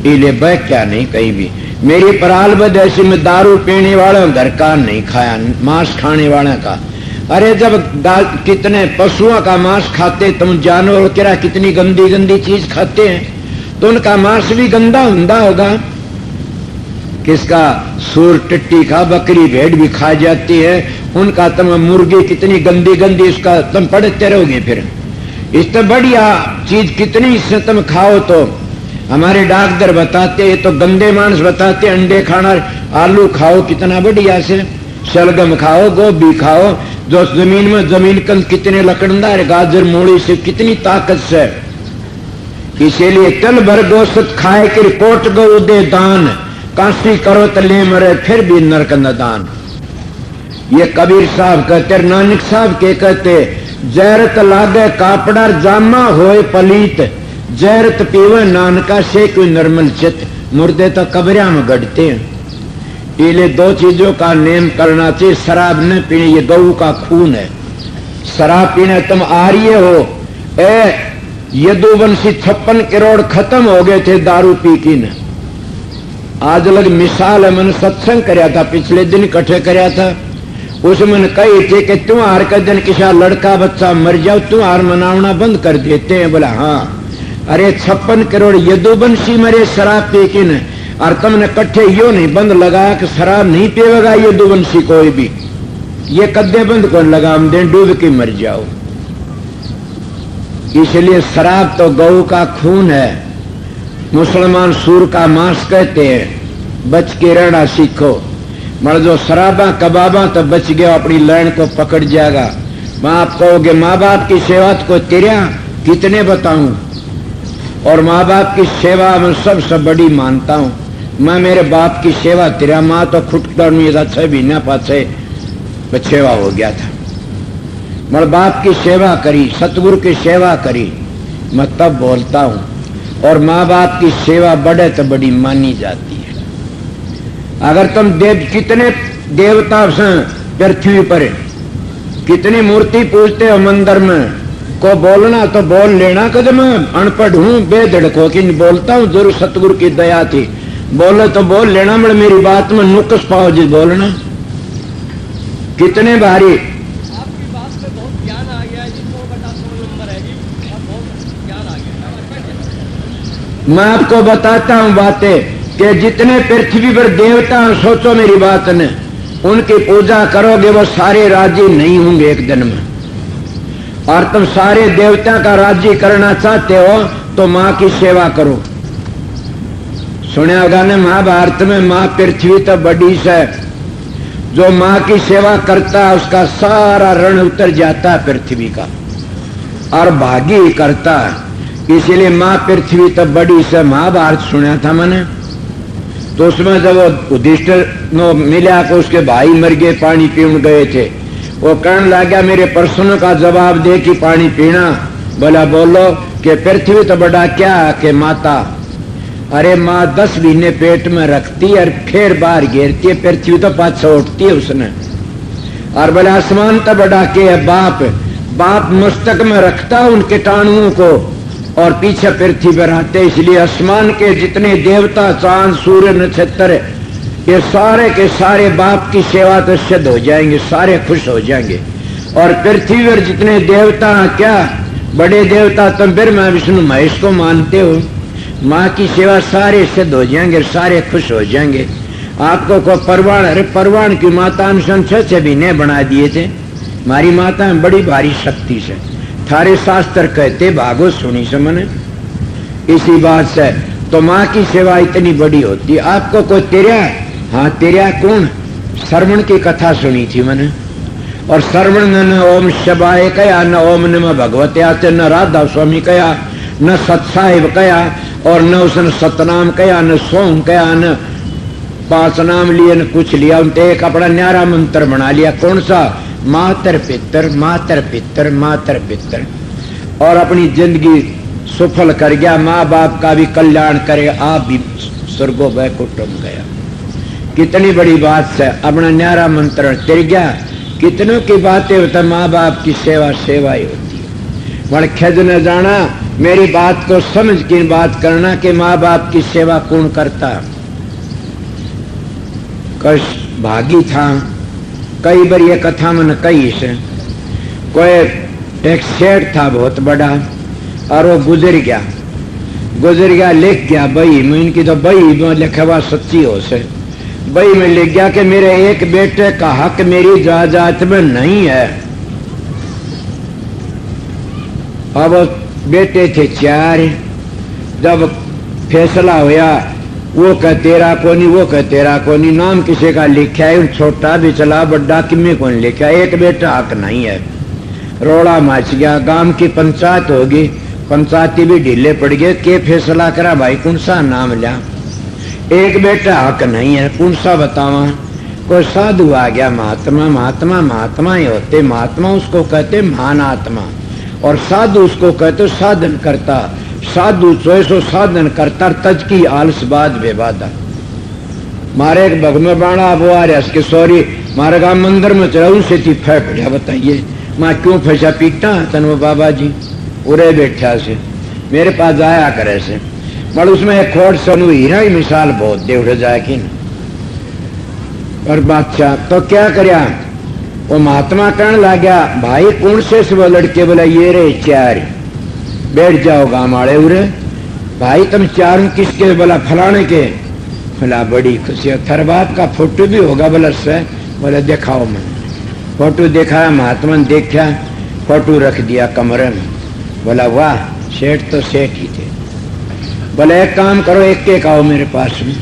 इले बह क्या नहीं कहीं भी। मेरी पराल बद ऐसी में दारू पीने वाले घर का नहीं खाया, मांस खाने वाले का। अरे जब कितने पशुओं का मांस खाते, तुम जानवर क्या कितनी गंदी गंदी चीज खाते हैं, तो उनका मांस भी गंदा हुंदा होगा। किसका? सूर टिट्टी का, बकरी भेड़ भी खा जाती है उनका। तुम मुर्गी कितनी गंदी गंदी, उसका तुम पढ़ते रहोगे। फिर इससे बढ़िया चीज कितनी इससे तुम खाओ। तो हमारे डॉक्टर बताते, तो गंदे मांस बताते, अंडे खाना, आलू खाओ कितना बढ़िया से, शलगम खाओ, गोभी खाओ, जो जमीन में जमीन कल कितने लकड़दार, गाजर मूली से कितनी ताकत से। इसीलिए तल भर गोश्त खाए कि कोट गौ दे दान, काशी करो तले मरे फिर भी नरक न दान। ये कबीर साहब कहते, नानक साहब के कहते, जैरत लागे कापड़ा जामा होए पलीत, जैरत पीवे नानका से कोई निर्मल चित। मुर्दे तो कब्रिया में गढ़ते हैं। इले दो चीजों का नेम करना चाहिए। शराब न पीने, ये गऊ का खून है। शराब पीने तुम आर्य हो। यदुवंशी 56 करोड़ खत्म हो गए थे दारू पी की न। आज लग मिसाल है, मैंने सत्संग कराया था, पिछले दिन इकट्ठे कराया था। उसमें कही थे कि तुम्हार का दिन किसा लड़का बच्चा मर जाओ, तुम्हार मनावना बंद कर देते हैं। बोला हाँ। अरे 56 करोड़ यदुवंशी मरे शराब पी की न, और तुमने कट्ठे यो नहीं बंद लगाया कि शराब नहीं पीवेगा यदुवंशी कोई भी। ये कद्दे बंद कौन लगाम दे, डूब के मर जाओ। इसलिए शराब तो गऊ का खून है। मुसलमान सूर का मांस कहते हैं। बच के रहना सीखो। मर जो शराबा कबाबा तो बच गया, अपनी लाइन को पकड़ जाएगा। आप कहोगे माँ बाप की सेवा को तेरा कितने बताऊं, और माँ बाप की सेवा में सबसे बड़ी मानता हूं। मैं मेरे बाप की सेवा तेरा, माँ तो खुटकर 6 महीना पाछे बछेवा हो गया था। मैं बाप की सेवा करी, सतगुरु की सेवा करी, मैं तब बोलता हूं। और माँ बाप की सेवा बड़े तो बड़ी मानी जाती है। अगर तुम कितने देवता पृथ्वी पर, कितनी मूर्ति पूजते हो मंदिर में, को बोलना तो बोल लेना। कद मैं अनपढ़ हूं, बेधड़क हो कि बोलता हूं, जरूर सतगुरु की दया थी। बोले तो बोल लेना, मगर मेरी बात में नुक्स पाओ जी बोलना। कितने भारी आपकी बात में बहुत ज्ञान आ गया है जी। 100/100 नंबर है जी, बहुत ज्ञान आ गया। मैं आपको बताता हूं बातें कि जितने पृथ्वी पर देवता हैं, सोचो मेरी बात ने, उनकी पूजा करोगे वो सारे राजी नहीं होंगे एक दिन में। और तुम सारे देवता का राजी करना चाहते हो तो माँ की सेवा करो। सुना होगा ने महाभारत में, माँ पृथ्वी तो बड़ी से, जो माँ की सेवा करता है उसका सारा ऋण उतर जाता है पृथ्वी का, और भागी करता है। इसीलिए माँ पृथ्वी तो बड़ी से। महाभारत सुना था मैंने, तो उसमें जब वो युधिष्ठिर नो मिला को उसके भाई मर गए, पानी पीने गए थे, वो कहने लगा मेरे प्रश्नों का जवाब दे कि पानी पीना। बोला बोलो कि पृथ्वी तो बड़ा क्या कि माता। अरे माँ 10 महीने पेट में रखती और फिर बाहर घेरती है, पृथ्वी तो पाछा उठती है उसने। और बोला आसमान तो बड़ा के है बाप, बाप मस्तक में रखता उन कीटाणुओं को और पीछे पृथ्वी पर आते। इसलिए आसमान के जितने देवता, चांद, सूर्य, नक्षत्र, ये सारे के सारे बाप की सेवा तो सिद्ध हो जाएंगे, सारे खुश हो जाएंगे। और पृथ्वी पर जितने देवता, क्या बड़े देवता, तुम ब्रह्मा विष्णु महेश को मानते हो, माँ की सेवा सारे सिद्ध हो जाएंगे, सारे खुश हो जाएंगे। आपको को परवान, अरे परवान की माता ने 6 महीने बना दिए थे। हमारी माता बड़ी भारी शक्ति से, थारे शास्त्र कहते, भागवत सुनी से मैंने इसी बात से। तो माँ की सेवा इतनी बड़ी होती है। आपको कोई तेरा, हाँ तेरा कौन, श्रवण की कथा सुनी थी मैंने। और श्रवण न ओम शबाय कया, न ओम नमः भगवते आते, न राधा स्वामी कया, न सत्साहिब कया, और न उसने सतनाम कया, न सोम कया, न 5 नाम लिए, न कुछ लिया। उनते एक अपना न्यारा मंत्र बना लिया। कौन सा? मातर पितर, मातर पितर, मातर पितर। और अपनी जिंदगी सफल कर गया। माँ बाप का भी कल्याण करे, आप भी स्वर्गो वैकुंठम गया। कितनी बड़ी बात है। अपना न्यारा मंत्र तिर गया। कितनों की बातें होता, माँ बाप की सेवा सेवा ही होती है। बड़ खेद न जाना, मेरी बात को समझ के बात करना कि माँ बाप की सेवा कौन करता। कश भागी था, कई बार ये कथा मैंने कही से, कोई एक सेठ था बहुत बड़ा, और वो गुजर गया, लिख गया बही में, इनकी तो बही में लिखा हुआ सच्ची हो से, बही में लिख गया कि मेरे एक बेटे का हक मेरी जायदाद में नहीं है। अब बेटे थे 4, जब फैसला होया वो कह तेरा कोनी, वो कह तेरा कोनी, नाम किसी का लिखा है, छोटा भी चला बड़ा किम्मे कौन लिखा, एक बेटा हक नहीं है। रोड़ा मच गया, गांव की पंचायत होगी, पंचायती भी ढीले पड़ गए, के फैसला करा भाई कौन सा नाम लिया, एक बेटा हक नहीं है, कौन सा बतावा। कोई साधु आ गया, महात्मा ही होते, महात्मा उसको कहते महान आत्मा, और साधु उसको कहते साधन करता, साधु चोसो साधन करता, तज की आलस बाद बेबादा। मारे एक भग में बाणा वो आ रहा कि सॉरी मारे गांव मंदिर में चढ़ाऊ से थी फै पड़ा, बताइए मैं क्यों फंसा पीटा तन वो बाबा जी उरे बैठा से मेरे पास आया करे से, पर उसमें एक खोट सनु हीरा की मिसाल बहुत दे उठ जाए कि न। और बादशाह तो क्या करया, वो महात्मा कहने लग गया भाई कौन से वो लड़के, बोला ये रे 4, बैठ जाओ गांव वाले उरे। भाई तुम 4 किसके, बोला फलाने के। बोला बड़ी खुशी, थर बाप का फोटो भी होगा, बोला से, बोला दिखाओ मन। फोटो दिखाया, महात्मा ने देखा, फोटो रख दिया कमरे में। बोला वाह सेठ तो सेठ ही थे। बोला एक काम करो, एक आओ मेरे पास में,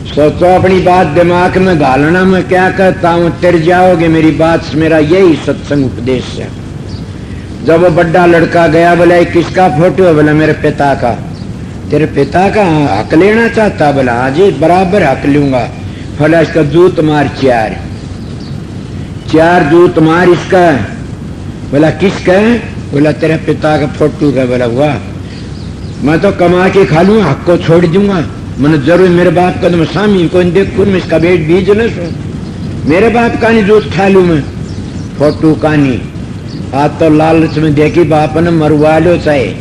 सोचो अपनी बात दिमाग में घालना, मैं क्या कहता हूं तिर जाओगे मेरी बात से, मेरा यही सत्संग उपदेश है। जब वो बड़ा लड़का गया, बोला किसका फोटो है, बोला मेरे पिता का। तेरे पिता का हक लेना चाहता, बोला हाँ जी बराबर हक लूंगा। बोला इसका जूत मार 4 जूत मार इसका। बोला किसका है, बोला तेरे पिता का फोटो का। बोला वाह मैं तो कमा के खा लूंगा, हक को छोड़ दूंगा, मैंने जरूर मेरे बाप का तो मैं सामी को देखू, मैं इसका बेट बीज न सो, मेरे बाप का नहीं जूत खा लू मैं, फोटो का नहीं। आज तो लालच में देखी बाप ने मरवा लो चाहे,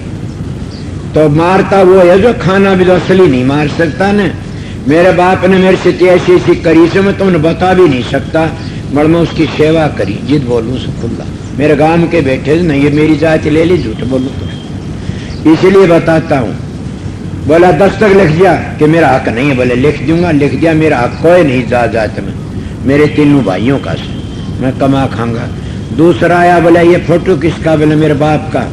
तो मारता वो है जो खाना भी तो असली नहीं मार सकता न। मेरे बाप ने मेरे से ऐसी करी से मैं तुमने बता भी नहीं सकता, मगर मैं उसकी सेवा करी, जिद बोलूं से खुला। मेरे गांव के बैठे नहीं, ये मेरी जाति ले ली, झूठ बोलूं तो इसलिए बताता हूं। बोला दस्तक लिख दिया कि मेरा हक नहीं है, बोले लिख दूंगा, लिख दिया, मेरा हक कोई नहीं जात में, मेरे 3 भाइयों का से मैं कमा खाऊंगा। दूसरा आया, बोला ये फोटो किसका, बोले मेरे बाप का।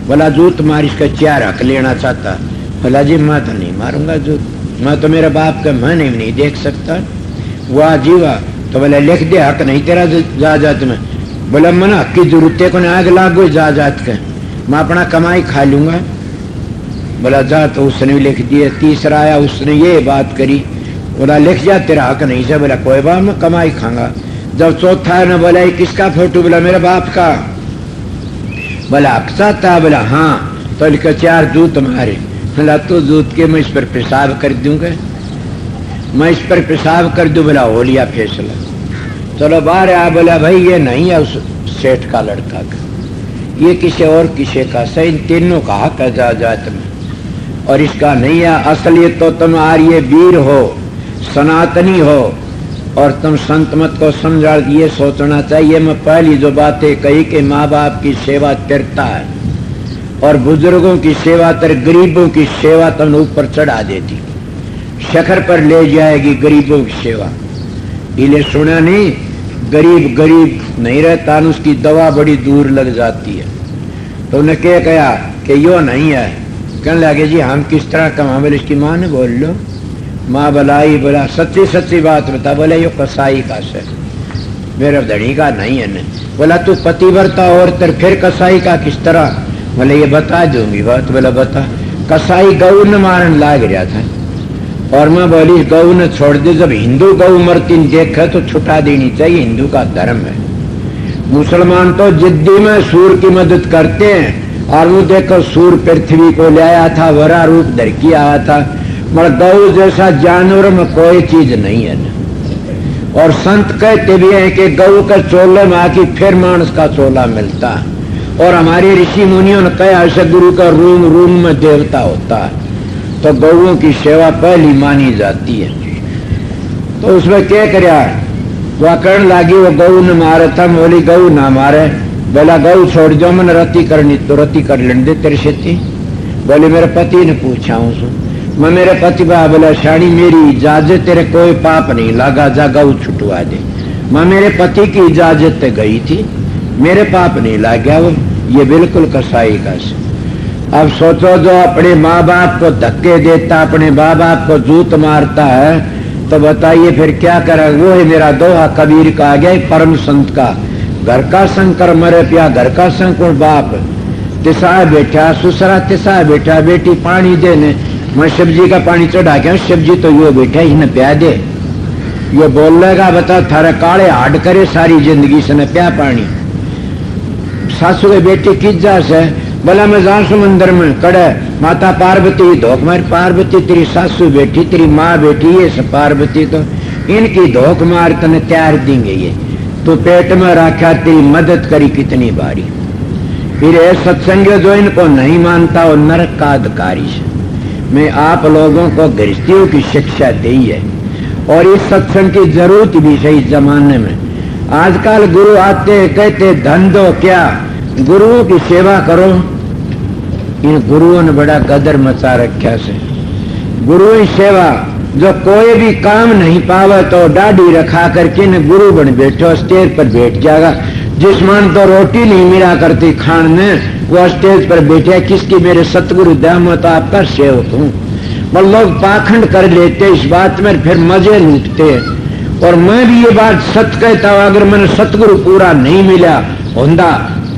बोला जूत मार इसका, 4 हक लेना चाहता। बोला जी मैं तो नहीं मारूंगा जूत, मैं तो मेरे बाप का मैं नहीं देख सकता। वाह जी वाह, तो बोले लिख दे हक नहीं तेरा जात में। बोला मन हक की जरूरत है, को आग लागो जात के, मैं अपना कमाई खा लूंगा। बोला जा, तो उसने भी लिख दिए। तीसरा आया, उसने ये बात करी, बोला लिख जा तेरा हक नहीं से। बोला कोई बात मैं कमाई खाऊंगा। जब चौथा है ना, बोला किसका फोटो, बोला मेरे बाप का। बोला अक्सा था, बोला हाँ, तो लिखा 4 जूत मारे। बोला तो जूत के मैं इस पर पेशाब कर दूंगा, मैं इस पर पेशाब कर दूं। बोला हो लिया फैसला, चलो बाहर आ। बोला भाई ये नहीं है उस सेठ का लड़का का, ये किसी और किसी का, सही तीनों का हक है जात में, और इसका नहीं है। असलियत तो तुम आर्य वीर हो, सनातनी हो, और तुम संत मत को समझा, ये सोचना चाहिए। मैं पहली जो बातें कही कि माँ बाप की सेवा तिरता है, और बुजुर्गों की सेवा तर गरीबों की सेवा तुम ऊपर चढ़ा देती, शिखर पर ले जाएगी गरीबों की सेवा। इले सुना नहीं, गरीब नहीं रहता, उसकी दवा बड़ी दूर लग जाती है। तो उन्हें क्या कहा कि यो नहीं है, कहने लगे जी हम किस तरह कमा। बोले इसकी माँ ने बोल लो। माँ बुलाई, बोला सच्ची बात बता। बोला यो कसाई का से, मेरे धनी का नहीं है न। बोला तू पतिव्रता और तर फिर कसाई का किस तरह। बोले ये बता दूंगी बात। बोला बता। कसाई गऊ न मारन लाग रहा था, और मैं बोली गऊ ने छोड़ दे। जब हिंदू गऊ मरती देखा तो छुटा देनी चाहिए, हिंदू का धर्म है। मुसलमान तो जिद्दी में सूर की मदद करते हैं, और वो देखो सूर पृथ्वी को ले आया था, वरा रूप धर के आया था, मगर गऊ जैसा जानवर में कोई चीज नहीं है न। और संत कहते भी हैं कि गऊ के चोले में आके फिर मानस का चोला मिलता। और हमारे ऋषि मुनियों ने कहा ऐसे गुरु का रूम में देवता होता है, तो गौओं की सेवा पहली मानी जाती है। तो उसमें क्या करया, वह कहने लगी वो गऊ न मारे था, बोली गऊ ना मारे। बोला गऊ छोड़ जो, मन रति करनी तो रति कर लेने दे तेरे से थी। बोले मेरे पति ने पूछा हूँ, मैं मेरे पति बा बोला शाणी मेरी इजाजत तेरे कोई पाप नहीं लगा, जा गऊ छुटवा दे। मैं मेरे पति की इजाजत गई थी, मेरे पाप नहीं लग गया, वो ये बिल्कुल कसाई का से। अब सोचो जो अपने माँ बाप को धक्के देता, अपने माँ बाप को जूत मारता है, तो बताइए फिर क्या करे। वो है मेरा दोहा कबीर का आ गया परम संत का, घर का शंकर मरे पिया घर का शंकर बाप। तिसा बैठा सुसरा तिसा बैठा, बेटी पानी देने, मैं शिवजी का पानी चढ़ा के शिवजी तो यो बैठा ही न प्या दे। यो बोल लेगा बता थारे काले हाड करे सारी जिंदगी से न प्या पानी। सासू के बेटी किज्जा से बोला मैं जाऊं समंदर में कड़े माता पार्वती धोख मार, पार्वती तेरी सासू बेटी तेरी माँ बेटी ये सब पार्वती तो इनकी धोख मार तने तैयार देंगे ये, तो पेट में रखा तेरी मदद करी कितनी बारी। फिर ये सत्संग जो इनको नहीं मानता वो नरक का अधिकारी है। मैं आप लोगों को गृहस्थियों की शिक्षा दी है और इस सत्संग की जरूरत भी सही जमाने में। आजकल गुरु आते कहते धन दो क्या, गुरुओं की सेवा करो। इन गुरुओं ने बड़ा गदर मचा रखा से। गुरु की सेवा जो कोई भी काम नहीं पावे तो दाढ़ी रखा करके न गुरु बन बैठो, स्टेज पर बैठ जाएगा। जिस मन तो रोटी नहीं मिला करती खान में, वो स्टेज पर बैठे किसकी मेरे सतगुरु दाम तो आपका सेवक हूँ। पर लोग पाखंड कर लेते इस बात में, फिर मजे लूटते। और मैं भी ये बात सच कहता हूँ, अगर मैंने सतगुरु पूरा नहीं मिला होंदा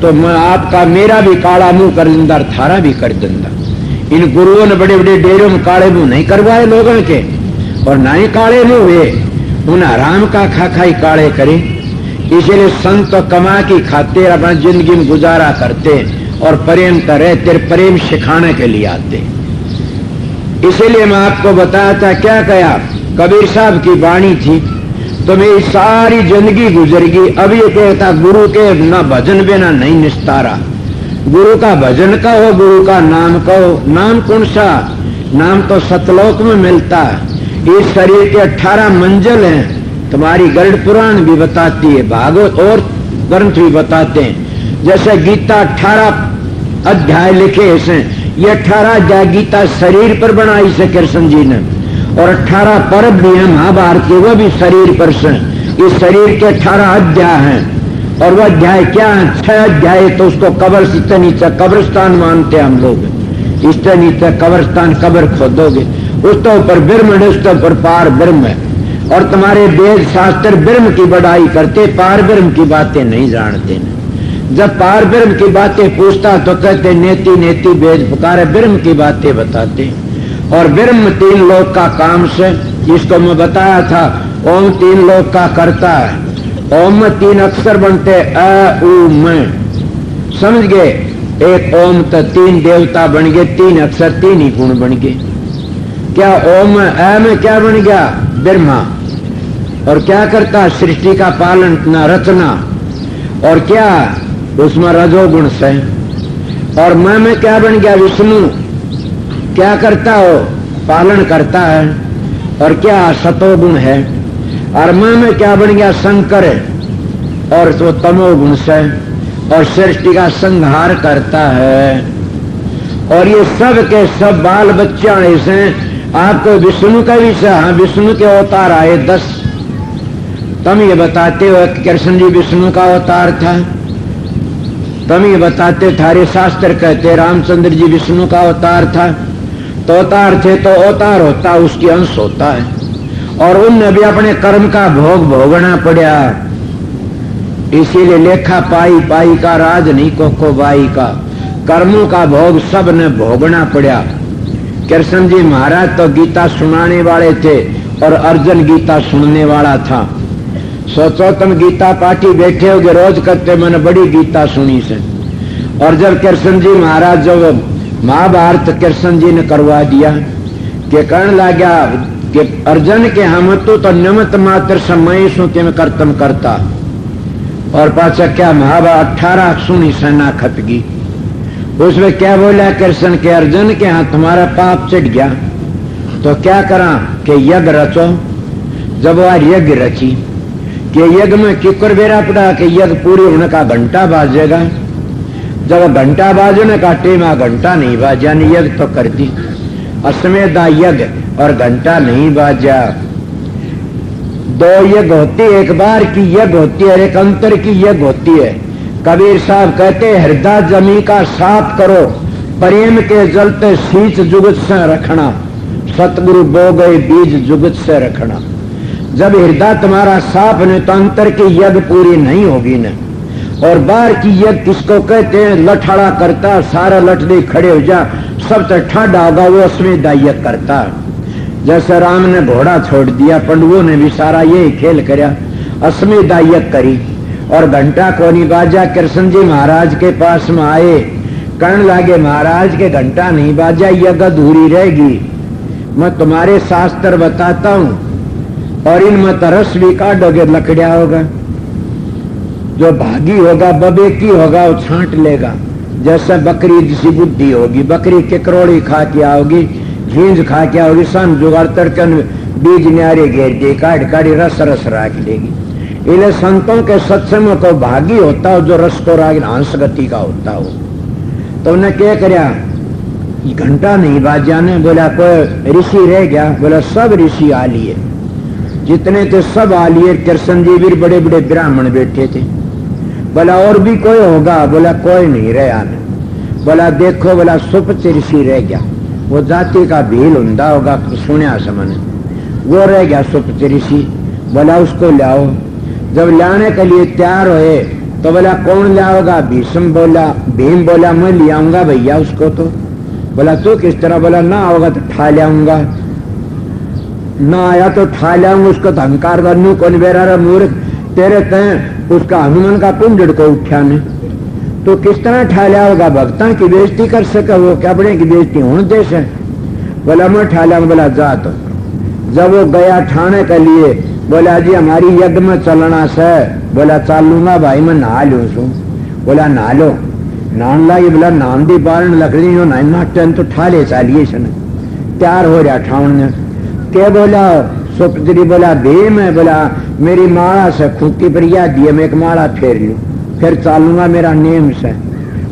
तो मैं आपका मेरा भी काला मुंह कर देंदा, थारा भी कर देंदा। इन गुरुओं ने बड़े बड़े डेरों में काले मुंह नहीं करवाए लोगों के, और ना ही काले मुंह हुए, उन आराम का खा खाई काले करे। इसलिए संत तो कमा की खाते अपना जिंदगी में गुजारा करते और प्रेम करे, तेरे प्रेम सिखाने के लिए आते। इसीलिए मैं आपको बताया था, क्या कहा कबीर साहब की वाणी थी तो मेरी सारी जिंदगी गुजर गई। अब ये कहता गुरु के ना भजन बिना नहीं निस्तारा। गुरु का भजन कहो, गुरु का नाम कहो। नाम कौन सा? नाम तो सतलोक में मिलता है। इस शरीर के 18 मंजिल हैं, तुम्हारी गरुड़ पुराण भी बताती है, भागवत और ग्रंथ भी बताते हैं। जैसे गीता 18 अध्याय लिखे हैं, ये 18 अध्याय गीता शरीर पर बनाई से कृष्ण जी ने, और 18 पर्व भी हैं महाभारत के, वो भी शरीर पर से। इस शरीर के 18 अध्याय हैं, और वह अध्याय क्या है? 6 अध्याय तो उसको कब्र से नीचे कब्रिस्तान मानते हम लोग। इससे नीचे कब्रिस्तान, कब्र खोदोगे उसके ऊपर ब्रह्म है, उसके ऊपर पार ब्रह्म है। और तुम्हारे वेद शास्त्र ब्रह्म की बड़ाई करते, पार ब्रह्म की बातें नहीं जानते। जब पार ब्रह्म की बातें पूछता तो कहते नेति नेति वेद पुकारे, ब्रह्म की बातें बताते। और ब्रह्म 3 लोक का काम से, जिसको मैं बताया था, ओम 3 लोक का करता है। ओम में 3 अक्षर बनते, अ उ म, समझ गए? एक ओम तो 3 देवता बन गए, 3 अक्षर 3 ही गुण बन गए। क्या ओम अ में क्या बन गया? ब्रह्मा। और क्या करता? सृष्टि का पालन न रचना। और क्या उसमें रजोगुण से। और मैं में क्या बन गया? विष्णु। क्या करता हो? पालन करता है। और क्या? सतोगुण है। और मैं में क्या बन गया? शंकर है, और तो तमोगुण से, और सृष्टि का संहार करता है। और ये सब के सब बाल बच्चा ऐसे। आपको विष्णु का विषय, हाँ विष्णु के अवतार आए 10। तुम ये बताते हो कि कृष्ण जी विष्णु का अवतार था। तुम ये बताते, थारे शास्त्र कहते रामचंद्र जी विष्णु का अवतार था। तो अवतार थे तो अवतार होता, उसकी अंश होता है। और उनने भी अपने कर्म का भोग भोगना पड़ा। इसीलिए लेखा पाई पाई का राज नहीं कोको बाई का, कर्मों का भोग सब ने भोगना पड़ा। कृष्ण जी महाराज तो गीता सुनाने वाले थे और अर्जुन गीता सुनने वाला था। सोचो तुम गीता पाठी बैठे होगे रोज करते, मैंने बड़ी गीता सुनी से। और जब कृष्ण जी महाराज जब महाभारत कृष्ण जी ने करवा दिया कि कहने लगा कि अर्जुन के हम तो निमित्त मात्र समय सु कि मैं कर्तम करता। और पाचा क्या महाभारत 18 सुनी सेना खपगी। उसमें क्या बोला कृष्ण के? अर्जुन के हाथ तुम्हारा पाप चढ़ गया तो क्या करा कि यज्ञ रचो। जब वह यज्ञ रची, कि यज्ञ में किकर बेरा पड़ा कि यज्ञ पूरी होने का घंटा बाजेगा। जब घंटा बाजने का टेम घंटा नहीं बाजा, यज्ञ तो कर दी अश्वमेधा यज्ञ और घंटा नहीं बाजा। दो यज्ञ होती है, एक बार की यज्ञ होती है, एक अंतर की यज्ञ होती है। कबीर साहब कहते हृदय जमी का साफ करो, प्रेम के जलते शीच जुगत से रखना, सतगुरु बो गए बीज जुगत से रखना। जब हृदय तुम्हारा साफ नहीं तो अंतर की यज्ञ पूरी नहीं होगी न। और बाहर की यज्ञ किसको कहते हैं? लठाड़ा करता, सारा लठड़े खड़े हो जा, सब तो ठाडा होगा, वो अश्वमेधा यज्ञ करता। जैसे राम ने घोड़ा छोड़ दिया, पंडवों ने भी सारा यही खेल करया, अश्वमेधा यज्ञ करी। और घंटा को नहीं बाजा। कृष्ण जी महाराज के पास में आए, कहने लगे महाराज के घंटा नहीं बाजा, यज्ञ अधूरी रहेगी। मैं तुम्हारे शास्त्र बताता हूं और इनमें तरस भी काटोगे, लकड़िया होगा। जो भागी होगा, बबे की होगा, वो छांट लेगा। जैसे बकरी जिसी बुद्धि होगी, बकरी के करोड़ी खा के आओगी, घींज खा के आओगी, सन जुगाड़ तड़कन बीज न्यारे घेर के काट काटी रस रस राख लेगी। इन्हें संतों के सत्संग को भागी होता हो, जो रस को राग हंस गति का होता हो। तो उन्हें क्या करया? घंटा नहीं बाजा ने। बोला कोई ऋषि रह गया? बोला सब ऋषि आ लिए, जितने थे सब आ लिए। कृष्ण जी भी बड़े बड़े ब्राह्मण बैठे थे। बोला और भी कोई होगा? बोला कोई नहीं रहा। बोला देखो, बोला सुपच ऋषि रह गया, वो जाति का भील हुंदा होगा, सुनिया समझ, वो रह गया सुपच ऋषि। बोला उसको लाओ। जब लाने के लिए तैयार हुए तो बोला कौन लाओगा? भीष्म बोला, भीम बोला मैं ले आऊंगा भैया उसको। तो बोला तू किस तरह? बोला ना होगा तो ठा लाऊंगा, ना आया तो ठा लाऊंगा उसको। तो अहंकार करनू कौन बेरा मूर्ख, तेरे तय उसका हनुमान का पिंड को उठा ने, तो किस तरह ठा लाओगा? भक्ता की बेइज्जती कर सके वो, क्या बड़े की बेइज्जती होने दे से? बोला मैं ठा लाऊंगा। बोला जा। तो जब वो गया ठाने के लिए, बोला जी हमारी यज्ञ में चलना से। बोला चालूंगा भाई, मैं नहा लू सू। बोला नहा लो। नान ला, बोला नाम दी पारण लकड़ी जो नाइन नाटन तो ठा ले चालिए सन। तैयार हो रहा ठावन ने के। बोला सुपत्री। बोला भीम है। बोला मेरी माला से खूंटी प्रिया दिए, मैं एक माला फेर लू, फिर चालूंगा मेरा नेम से।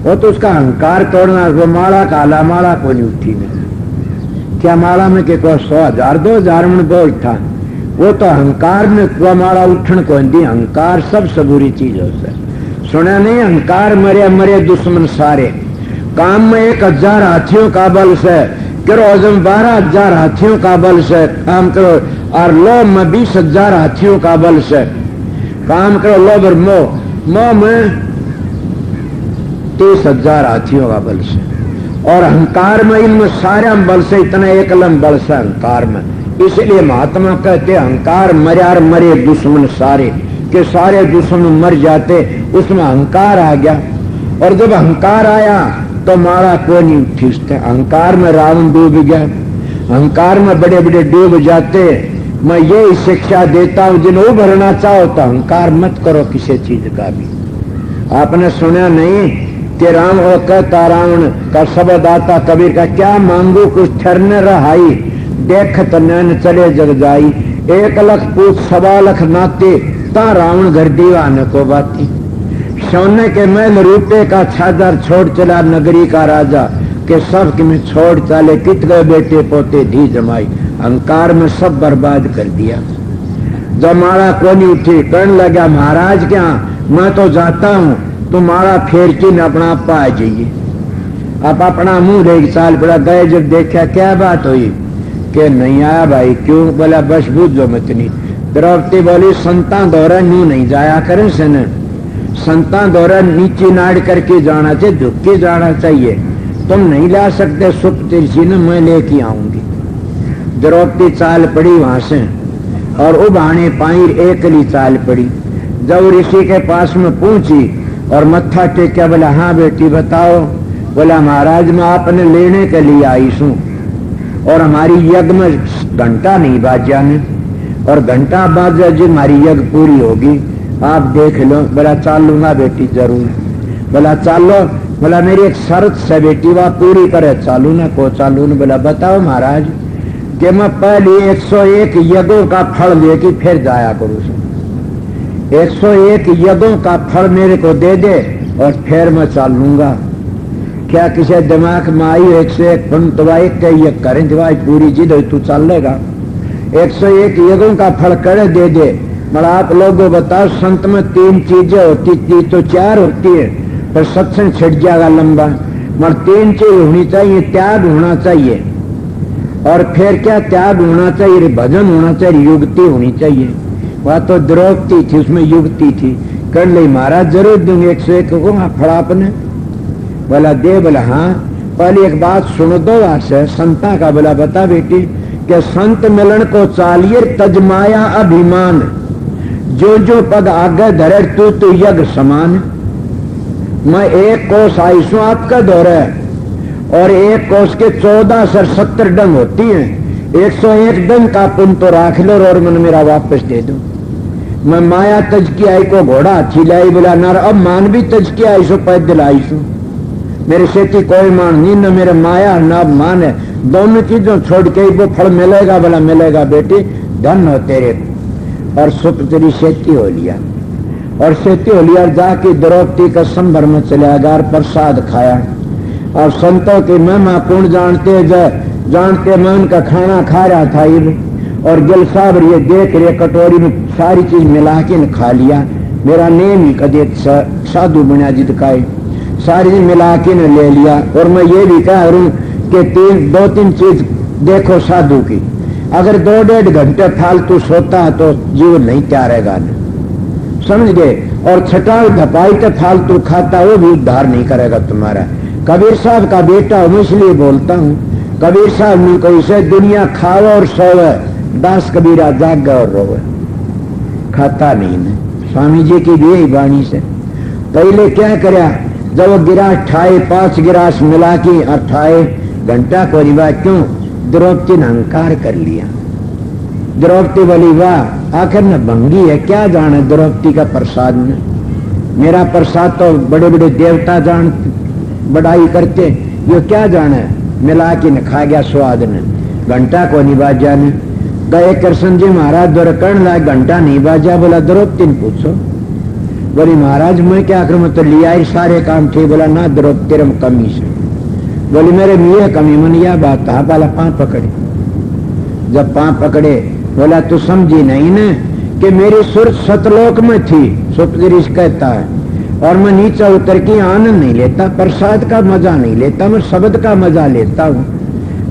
वो तो उसका अहंकार तोड़ना। वो माला काला माला को नहीं उठी में, क्या माला में के को 100,000 2,000 में बोल था। वो तो अहंकार में कुआ माला उठन को दी। अहंकार सबसे बुरी चीज हो सर, सुना नहीं? अहंकार मरे मरे दुश्मन सारे। काम में 1,000 हाथियों का बल से करो, अजम 12,000 हाथियों का बल से काम करो, और लोभ में 20,000 हाथियों का बल से काम करो। लोभ और मोह में 30,000 हाथियों का बल से, और अहंकार में इनमें सारे बल से इतना एकलम बल से अहंकार में। इसलिए महात्मा कहते अहंकार मर्यार मरे दुश्मन सारे, के सारे दुश्मन मर जाते, उसमें अहंकार आ गया। और जब अहंकार आया तो मारा कोई नहीं उठी उससे। अहंकार में रावण डूब गया, अहंकार में बड़े बड़े डूब जाते। मैं ये शिक्षा देता हूं, जिन्हें उभरना चाहो तो अहंकार मत करो किसी चीज का भी। आपने सुना नहीं कि राम और कहता रावण का शब्द आता कबीर का, क्या मांगू कुछ ठहरने रहाई, देखत नैन चले जग जाई। 1 लाख पूछ 1.25 लाख नाते, ता रावण घर दीवाने को बाती। सोने के महल रूपे का छादर छोड़ चला नगरी का राजा, के सब कि में छोड़ चाले कित गए बेटे पोते धी जमाई। अहंकार में सब बर्बाद कर दिया। जब माला को नहीं उठी, कहने लगा महाराज क्या मैं तो जाता हूँ, तो माला फेर के न अपना आपा आ जाइए। आप अपना मुंह देख चाल पड़ा। गए जब देखा क्या बात हुई कि नहीं आया भाई, क्यों? बोला बस बुझो मतनी। द्रौपदी बोली संता दौरा न्यू नहीं जाया करें से न, संता दौरा नीचे नाड़ करके जाना चाहिए, झुक के जाना चाहिए। तुम नहीं ला सकते सुप्ति ऋषि ने, मैं लेके आऊंगी। द्रौपदी चाल पड़ी वहां से, और उबाने पाई एकली चाल पड़ी। जब ऋषि के पास में पहुंची और मत्था टेका, बोला हाँ बेटी बताओ। बोला महाराज मैं आपने लेने के लिए आई हूं, और हमारी यज्ञ में घंटा नहीं बाजा ने, और घंटा बाजा जी हमारी यज्ञ पूरी होगी, आप देख लो। बोला चालूंगा बेटी जरूर। बोला चालो। बोला मेरी एक शर्त से बेटी वह पूरी करे, चालू ना को चालू न। बोला बताओ महाराज कि मैं पहले 101 यज्ञों का फल लेके फिर जाया करूँ। 101 यज्ञों का फल मेरे को दे दे और फिर मैं चालूंगा। क्या किसी दिमाग में आई 101 दवाई के ये करें दवाई पूरी जिद तू चल लेगा? 101 यज्ञों का फल करे दे दे। मगर आप लोगों बताओ, संत में 3 चीजें होती थी तो 4 होती है, पर सत्संग छिड़ जाएगा लंबा। मगर 3 चीज होनी चाहिए। त्याग होना चाहिए, और फिर क्या त्याग होना चाहिए? भजन होना चाहिए, युक्ति होनी चाहिए। वह तो द्रौपदी थी, उसमें युक्ति थी। कर ले महाराज, जरूर दूंगे 101 को फल आपने। बोला दे। बोला हाँ, पहले एक बात सुनो दो आपसे संता का। बोला बता बेटी, कि संत मिलन को चालिए तजमाया अभिमान, जो जो पद आगे धरे तू यज्ञ समान। मैं 1 कोस आयुषू आपका दौरे, और 1 कोस के 14 से 70 डंग होती हैं। 101 डंग का पुण्य तो राख लो और मन मेरा वापस दे दो। मैं माया तज की आई को घोड़ा अच्छी लाई। बोला नार, अब मान भी तज की आई सो पैदल आई सो। मेरे से की कोई मान नहीं, न मेरे माया न मान है। दोनों चीजों छोड़ के वो फल मिलेगा। बोला मिलेगा बेटी, धन हो तेरे। और सुप तेरी खेती हो लिया, और खेती हो लिया। जाके द्रौपदी का संभर में चले अगार प्रसाद खाया। और संतों की महिमा पूर्ण जानते मैं उनका खाना खा रहा था इब, और गिल साहब ये देख रहे कटोरी में सारी चीज मिला के खा लिया। मेरा नेम ही कदे साधु बना जिद का सारी चीज मिला के न ले लिया। और मैं ये भी कह रहा हूँ कि 2-3 चीज देखो साधु की। अगर 2-1.5 घंटे फालतू सोता है तो जीवन नहीं त्यारेगा, समझ गए। और छटाल धपाई के फालतू खाता, वो भी उद्धार नहीं करेगा तुम्हारा। कबीर साहब का बेटा हूं इसलिए बोलता हूँ। कबीर साहब ने कही से दुनिया खावे और सोवे, दास कबीरा जागे और रोवे। खाता नहीं है। स्वामी जी की भी यही वाणी से। पहले क्या करया, जब वो गिरास ठाए 5 गिरास मिला के और ठाए, घंटा को रिवा क्यों? द्रौपदी ने अहंकार कर लिया। द्रौपदी बोली वाह, आखिर न भंगी है, क्या जाने द्रौपदी का प्रसाद में। मेरा प्रसाद तो बड़े बड़े देवता जान बढ़ाई करते, ये क्या जाने। मिला के न खा गया स्वाद ने, घंटा को नहीं बाजा ने। गए कृष्ण जी महाराज द्वारा कर्ण लाए, घंटा नहीं बाजा। बोला द्रौपदी ने पूछो। बोली महाराज मैं क्या करूं, मैं तो लिया ही सारे काम थे। बोला ना द्रौपदी तेरे में कमी से। बोली मेरे मिये कमी मन यह बात था। बोला 5 पकड़े। जब 5 पकड़े, बोला तू समझी नहीं न कि मेरी सुर सतलोक में थी, सुपदरीश कहता है, और मैं नीचे उतर के आनंद नहीं लेता, प्रसाद का मजा नहीं लेता, मैं शब्द का मजा लेता हूँ।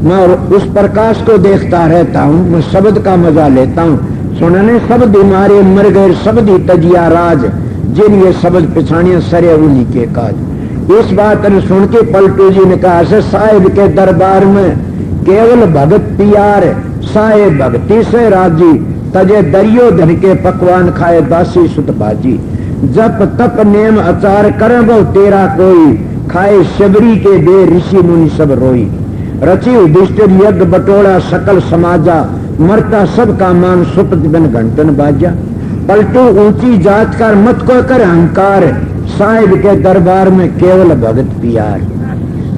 मैं उस प्रकाश को देखता रहता हूँ, मैं शब्द का मजा लेता हूँ। सुनने शब्द मारे मर गए, शब्द ही तजिया राज, जिन ये शब्द पिछाड़ियां सरे उन्हीं के काज। इस बात ने सुन के पलटू जी ने कहा से साहिब के दरबार में केवल भगत पियार, साहेब भक्ति से राजी, तजे दरियो धन के पकवान खाए दासी सुत बाजी। जप तप नेम आचार करे वो तेरा कोई, खाए शबरी के दे ऋषि मुनि सब रोई। रची युधिष्ठिर यज्ञ बटोड़ा सकल समाजा, मरता सब का मान सुपत बन घंटन बाजा। पलटू ऊंची जात कर मत को कर अहंकार, साहिब के दरबार में केवल भगत पियार।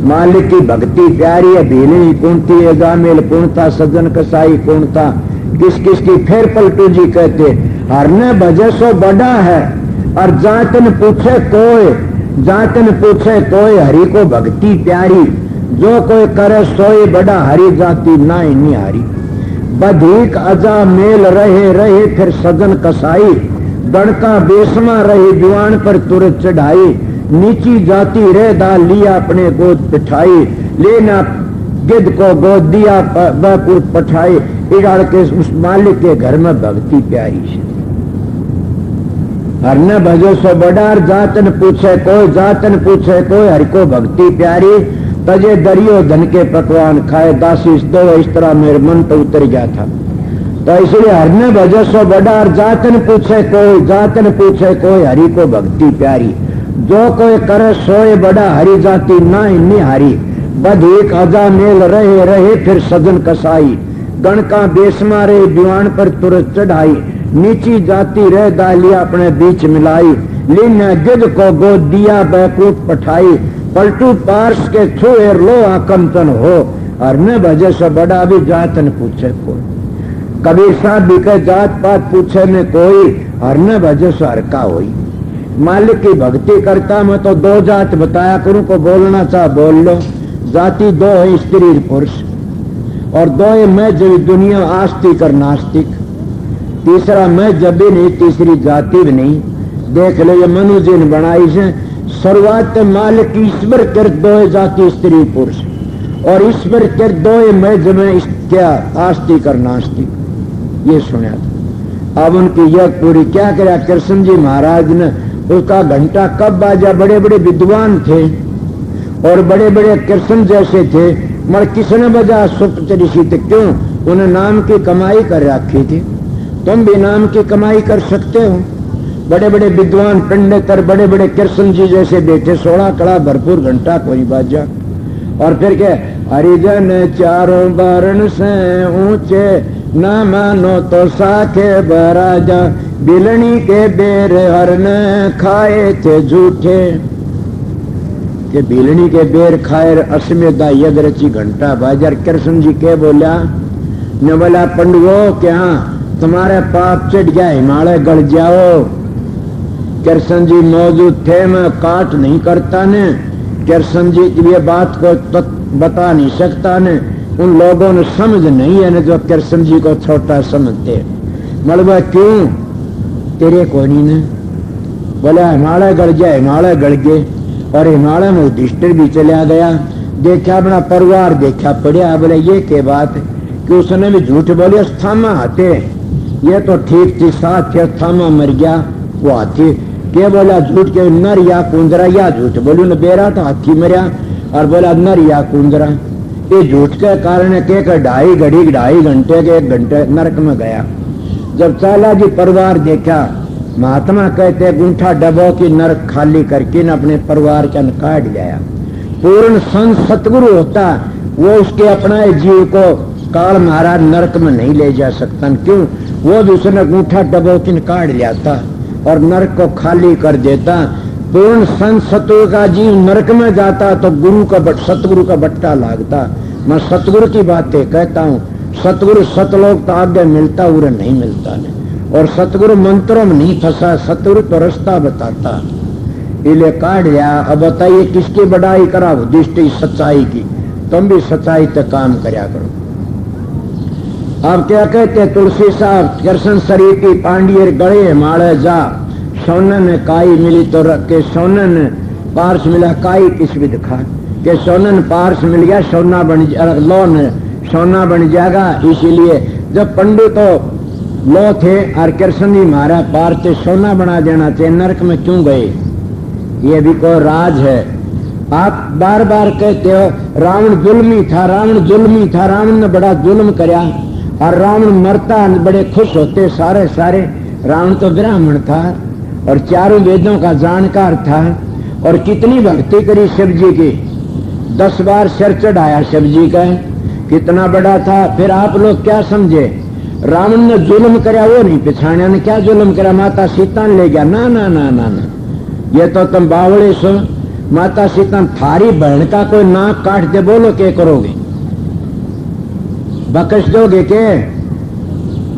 मालिक की भक्ति प्यारी है, भीली पूर्णती है, गामेल पूर्णता, सज्जन कसाई पूर्णता। किस किस की फिर पलटू जी कहते, हरने भजे सो बड़ा है, और जातन पूछे कोई हरि को भक्ति प्यारी। जो कोई करे सोई बड़ा, हरि जाति ना इन्नी हारी। बधिक अजा मेल रहे फिर सजन कसाई, गणका बेसमा रही जुआन पर तुरंत चढ़ाई। नीची जाति रे दा लिया अपने गोद पिठाई, लेना गिद्ध को गोद दिया बकुर पठाई। इड़ाड़ के उस मालिक के घर में भक्ति प्यारी से। हर न भजो सो बडार, जातन पूछे कोई हरि को भक्ति प्यारी। तजे दरियो धन के पकवान खाए दासी दो, इस तरह मेरे मन तो उतर गया था। तो इसलिए हर न भजो सो बडार, जातन पूछे कोई हरि को भक्ति प्यारी। जो कोई करे सोए बड़ा, हरि जाति ना इन्नी हारी। बधिक अजा मेल रहे फिर सजन कसाई, गणका बेसमा रे दीवान पर तुरंत चढ़ाई। नीची जाति रह दालिया अपने बीच मिलाई, लीन गिद्ध को गोद दिया बैकूट पठाई। पलटू पार्श के छुए लो आकंचन हो, और न भजे सो बड़ा भी जातन पूछे कोई। कबीर साहब भी कहे जात पात पूछे में कोई, हर न भजे सो हर का होई। मालिक की भक्ति करता मैं तो दो जात बताया करूं, को बोलना चाह बोल लो। जाति दो है, स्त्री और पुरुष, और दो है मैं जब दुनिया आस्तिक और नास्तिक, तीसरा मैं जब भी नहीं, तीसरी जाति भी नहीं। देख लो ये मनुष्य ने बनाई से शुरुआत मालिक ईश्वर कर दो है जाति स्त्री पुरुष, और ईश्वर कर दो है मैं जब क्या आस्तिक और नास्तिक, ये सुना था। अब उनकी यह पूरी क्या करा कृष्ण जी महाराज ने, उसका घंटा कब बाजा। बड़े बड़े विद्वान थे और बड़े बड़े कृष्ण जैसे थे, मगर किसने बजा सुपचरी सी थे, क्यों? उन्हें नाम की कमाई कर रखी थी। तुम भी नाम की कमाई कर सकते हो। बड़े बड़े विद्वान पंडित और बड़े बड़े कृष्ण जी जैसे बैठे, 16 कड़ा भरपूर घंटा कोई बाजा। और फिर क्या, हरिजन चारों वर्ण से ऊंचे, न मानो तो साखे बराजा, बिलनी के बेर हर न खाए थे झूठे। के बिलनी के बेर खाए अश्मेधा यद रची घंटा बाजार। कृष्ण जी के बोला, न बोला पंडुओ क्या तुम्हारे पाप चढ़ गया, हिमालय गढ़ जाओ। कृष्ण जी मौजूद थे, मैं काट नहीं करता ने। कृष्ण जी की ये बात को तो बता नहीं सकता ने, उन लोगों ने समझ नहीं है न जो कृष्ण जी को छोटा समझते। मलबा क्यों तेरे कोनी ने बोला हिमालय गढ़ गया, हिमालय गढ़ गए। और हिमालय में युधिष्ठिर भी चला गया, देखा अपना परिवार देखा पड़िया। बोले ये के बात है कि उसने भी झूठ बोले, थामा हाथे ये तो ठीक थी, साथ थे थामा मर गया वो हाथी। के बोला झूठ के, नर या कुंदरा, या झूठ बोलू न बेरा तो हाथी मरिया, और बोला नर या कुंदरा। ये झूठ के कारण के 2.5 घंटे के 1 घंटे नरक में गया। जब चाला जी परिवार देखा, महात्मा कहते गूंठा डबो की नरक खाली करके न अपने परिवार का काट लिया। पूर्ण संत सतगुरु होता वो उसके अपना जीव को काल महाराज नरक में नहीं ले जा सकता। क्यों? वो भी उसने गूंठा डबो की काट लिया था और नरक को खाली कर देता। पूर्ण संत सतगुरु का जीव नरक में जाता तो गुरु का सतगुरु का बट्टा लागता। मैं सतगुरु की बातें कहता हूँ। सतगुरु सतलोक तो आगे मिलता, उरे नहीं मिलता नहीं। और सतगुरु मंत्रों में नहीं फंसा, सतगुरु तो रास्ता बताता। इले काट लिया। अब बताइए किसकी बढ़ाई करा? युधिष्ठिर सच्चाई की। तुम भी सच्चाई तक काम करया करो। अब क्या कहते तुलसी साहब कृष्ण शरीर की पांडियर गड़े हिमालय जा, सोनन ने काई मिली तो रख के, सोनन पार्स मिला काई किस भी दिखा के, सोनन पार्स मिल गया सोना बन लोन सोना बन जाएगा। इसीलिए जब पंडित तो लो थे और कृष्ण जी महाराज पार से सोना बना देना चाहिए, नरक में क्यों गए? ये भी कोई राज है। आप बार बार कहते हो रावण जुल्मी था, रावण जुल्मी था, रावण ने बड़ा जुल्म करया और रावण मरता बड़े खुश होते सारे सारे। रावण तो ब्राह्मण था और चारों वेदों का जानकार था और कितनी भक्ति करी शिव जी की, 10 बार सिर चढ़ाया शिव जी का, कितना बड़ा था। फिर आप लोग क्या समझे? रावण ने जुल्म कराया, वो नहीं पिछाड़िया ने क्या जुल्म करा? माता सीता ने ले गया। ना ना ना ना ना, ये तो तुम बावड़े सो। माता सीता थारी बहन का कोई नाक काट दे, बोलो क्या करोगे? बख्श दोगे के?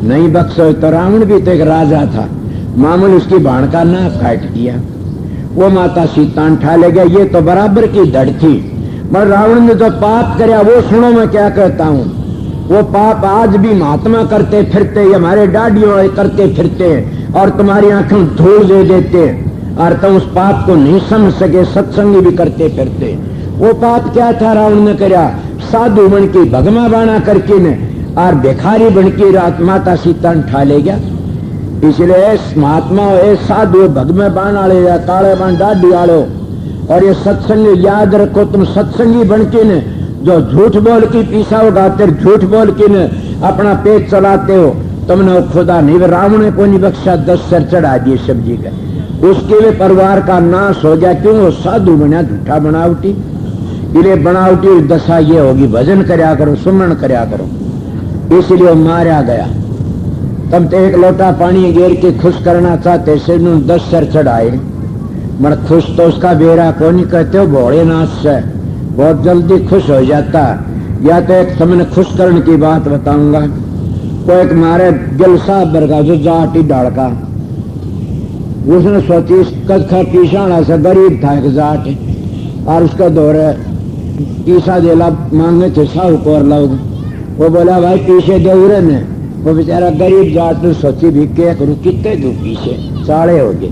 नहीं बख्शो। तो रावण भी तो एक राजा था, मामूल उसकी बहन का नाक काट दिया, वो माता सीता ने ठा ले गया। ये तो बराबर की धड़ थी। मगर रावण ने जो पाप कराया वो सुनो मैं क्या कहता हूँ। वो पाप आज भी महात्मा करते फिरते, हमारे डाडियों करते फिरते और तुम्हारी आंखों धूल दे देते और तुम उस पाप को नहीं समझ सके, सत्संगी भी करते फिरते। वो पाप क्या था रावण ने कराया? साधु बन के भगमा बाना करके ने और भिखारी बन के रात माता सीता ने ठा ले गया। इसलिए महात्मा साधु भगमे बाण आले या काले बाण डाडी आलो। और ये सत्संग याद रखो, तुम सत्संगी बन के ने जो झूठ बोल के पीसा उगाते, झूठ बोल के ने अपना पेट चलाते हो, तुमने खुदा नहीं। रावण ने को नहीं बख्शा, 10 सिर चढ़ा दिए शिव जी का, उसके लिए परिवार का नाश हो गया। क्यों? वो साधु बना, झूठा बनावटी। इसलिए बनावटी दशा ये होगी, भजन करया करो, सुमरण करया करो। इसलिए वो मारा गया। तुम तो 1 लोटा पानी घेर के खुश करना चाहते, सिर 10 सिर चढ़ाए, मगर खुश तो उसका बेरा को नहीं कहते हो, भोलेनाथ से बहुत जल्दी खुश हो जाता। या तो एक तुमने खुश करने की बात बताऊंगा। को एक मारे गिल साहब बरगा जो जाट ही डालका, उसने सोची कथा पीछाड़ा से गरीब था एक जाट, और उसका दौरे पीसा देला मांगे थे साहूकार लोग। वो बोला भाई पीछे दे उरे ने। वो बेचारा गरीब जाट ने सोची भी क्या करूं, कितने दू पीछे, चाड़े हो गए।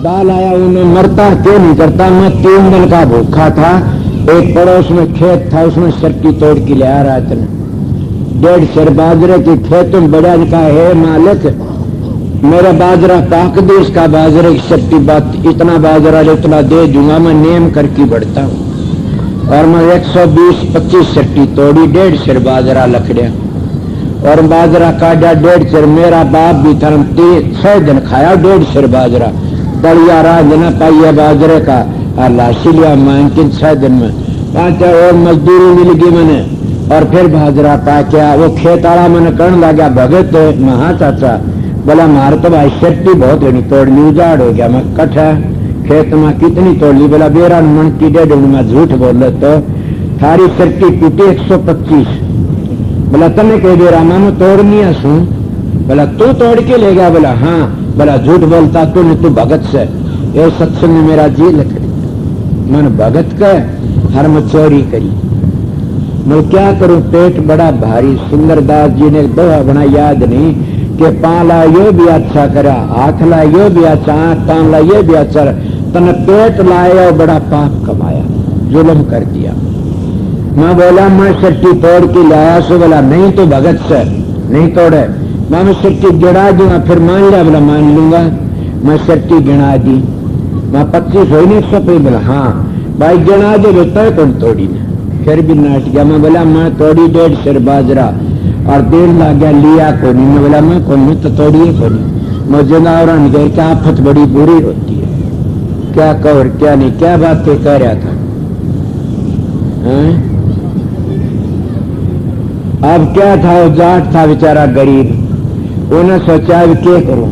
दाल आया उन्हें मरता क्यों नहीं करता, मैं 3 दिन का भूखा था। एक पड़ोस में खेत था, उसमें सरकी तोड़ के ले आ रहा था, 1.5 सेर बाजरे की खेत में बड़ा का है मालिक, मेरा बाजरा पाक दे, इसका बाजरे की सट्टी बात, इतना बाजरा इतना दे दूंगा, मैं नेम करके बढ़ता हूँ। और मैं 120-25 सट्टी तोड़ी, 1.5 सेर बाजरा लकड़िया, और बाजरा काटा 1.5 सेर। मेरा बाप भी था 6 दिन खाया 1.5 सेर बाजरा, दलिया राज न पाइया बाजरे का, और लाशी लिया मांग के 6 दिन में 5 और मजदूरी मिल गई मैंने, और फिर बाजरा पा क्या। वो खेत आला मैंने कहने लगा भगत महा चाचा, बोला मार तो भाई शक्ति बहुत घनी तोड़ ली, उजाड़ हो गया। मैं कट्ठा खेत में कितनी तोड़ ली, बोला 12 मन की 1.5 में झूठ बोल तो थारी शक्ति टूटी 125। बोला तने कह दे रामा में तोड़नी है सू, बोला तू तोड़ के ले गया, बोला हाँ, बोला झूठ बोलता तू भगत से। ये सत्संग में मेरा जी लकड़ी, मैंने भगत का हर में चोरी करी, मैं क्या करूं, पेट बड़ा भारी। सुंदरदास जी ने दोहा बना याद नहीं कि पाला ये भी अच्छा करा, हाथ ला ये भी अच्छा, कान ला ये भी अच्छा, तने पेट लाया बड़ा पाप कमाया, जुल्म कर दिया। मैं बोला मैं सट्टी तोड़ के लाया सो, बोला नहीं तो भगत से नहीं तोड़े। मैं सट्टी गिरा दूंगा, फिर मान लिया, बोला मान लूंगा। मैं सट्टी गिना दी, मैं 25 हो नहीं 100 बोला हाँ भाई गिना दे, बेटा कौन तोड़ी ने, फिर भी नाट गया। मैं बोला मैं तोड़ी 1.5 सेर बाजरा, और 1.5 लाख गया लिया को नहीं। मैं बोला मैं कौन तो तोड़िए को नहीं। मुझे ना और क्या आफत बड़ी बुरी होती है, क्या कहो और क्या नहीं, क्या बात के कह रहा था। अब क्या था, वो जाट था बेचारा गरीब, उन्हें सोचा अब क्या करूं,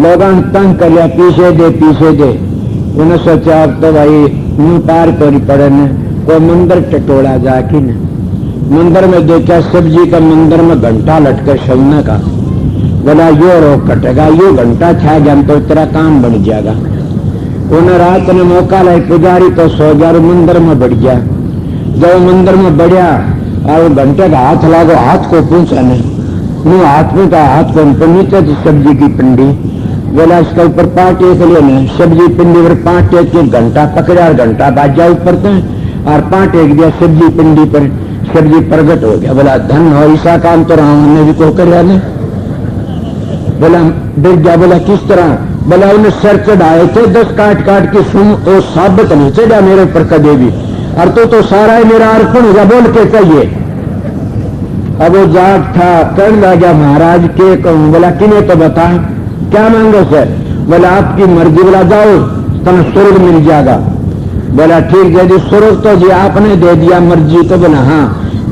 लोगों ने तंग कर लिया, पीछे दे। उन्हें सोचा अब तो भाई मुंह पार कोई पड़े न, कोई मंदिर टटोला जाके न। मंदिर में देखा सब्जी का मंदिर में घंटा लटके सोने का, बोला यो रोक कटेगा, यो घंटा छा गया तो तेरा काम बन जाएगा। उन्हें रात ने मौका लाई, पुजारी तो सो गया, मंदिर में बढ़ गया। जब मंदिर में बढ़िया और घंटे का हाथ लागो, हाथ को पूछा नहीं, हाथ में का हाथ को नीचे थी सब्जी की पिंडी, बोला इसका ऊपर 5 टेक लिए न, सब्जी पिंडी पर 5 टेक के घंटा पकड़ा, और घंटा बाजा ऊपर थे, और 5 टेक दिया सब्जी पिंडी पर, सब्जी प्रगट हो गया। बोला धन हो, ऐसा काम तो रहा हमने भी को कर। बोला डर गया, बोला किस तरह, बोला उन्हें सर चढ़ाए थे 10 काट के सुन, वो साबित नहीं चढ़ा मेरे ऊपर कदे भी, और तो सारा ही मेरा अर्पण होगा बोल के कहिए। अब वो जाट था, कहने लगा महाराज के कहूं। बोला किन्हें तो बता, क्या मांगो सर। बोला आपकी मर्जी, बोला जाओ तुम्हें स्वर्ग मिल जाएगा। बोला ठीक है जी, स्वर्ग तो जी आपने दे दिया, मर्जी तो। बोला हाँ,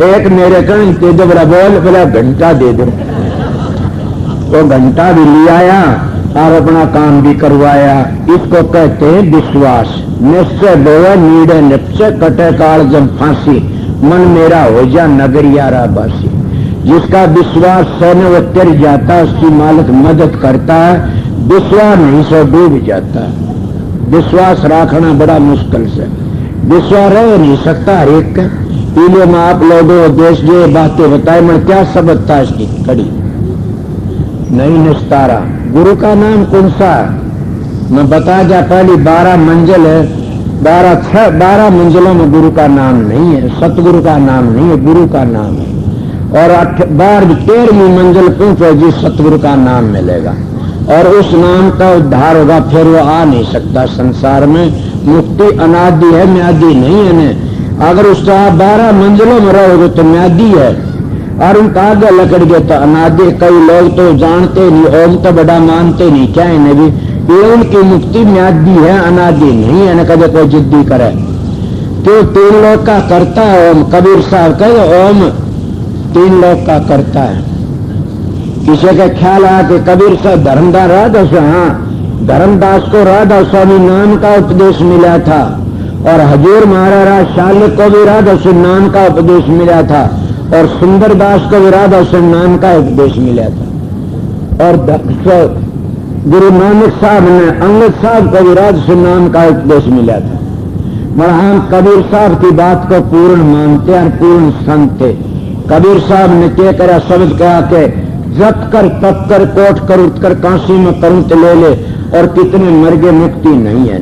एक मेरे कण दे दो। बोला बोल, बोला घंटा दे दो। वो घंटा भी ले आया और अपना काम भी करवाया। इसको कहते हैं विश्वास। निश्चय बोया नीड़े निश्चय कटे काल जब फांसी, मन मेरा हो जा नगरियारा बासी। जिसका विश्वास है न वो तिर जाता है, उसकी मालिक मदद करता है। विश्वास नहीं सो डूब जाता है। विश्वास रखना बड़ा मुश्किल से, विश्वास रह नहीं सकता हर एक का। इसलिए मैं आप लोगों देश जो बातें बताए, मैं क्या सबकता है इसकी कड़ी नहीं निस्तारा। गुरु का नाम कौन सा है मैं बता जा, पहली 12 मंजिल है, 12 मंजिलों में गुरु का नाम नहीं है, सतगुरु का नाम नहीं है, गुरु का नाम है। और 13वीं मंजिल पहुंचो जी, सतगुरु का नाम मिलेगा और उस नाम का उद्धार होगा। फिर वो आ नहीं सकता संसार में। मुक्ति अनादि है, म्यादी नहीं है ने। अगर उसका 12 मंजिलों में रहोगे तो म्यादी है, और उनका आगे लकड़ गया तो अनादि। कई लोग तो जानते नहीं, ओम तो बड़ा मानते नहीं, क्या है भी ये उनकी मुक्ति म्यादी है, अनादि नहीं है। न कभी कोई जिद्दी करे तो 3 लोग का करता है ओम। कबीर साहब कहे ओम 3 लोग का करता है। किसी का ख्याल आया कि कबीर साहब धर्मदास राधा से, हाँ धर्मदास को राधा स्वामी नाम का उपदेश मिला था, और हजूर महाराज शालिक को भी राधा से नाम का उपदेश मिला था। और सुंदरदास को राधा हुसैन नाम का उपदेश मिला था। और गुरु नानक साहब ने अंगद साहब को भी राधा हुसैन नाम का उपदेश मिला था। मगर हम कबीर साहब की बात को पूर्ण मानते और पूर्ण संत थे। कबीर साहब ने क्या करा, शब्द कहा के जप कर तप कर कोट कर उठ कर काशी में करूं तो ले ले, और कितने मर्गे मुक्ति नहीं है।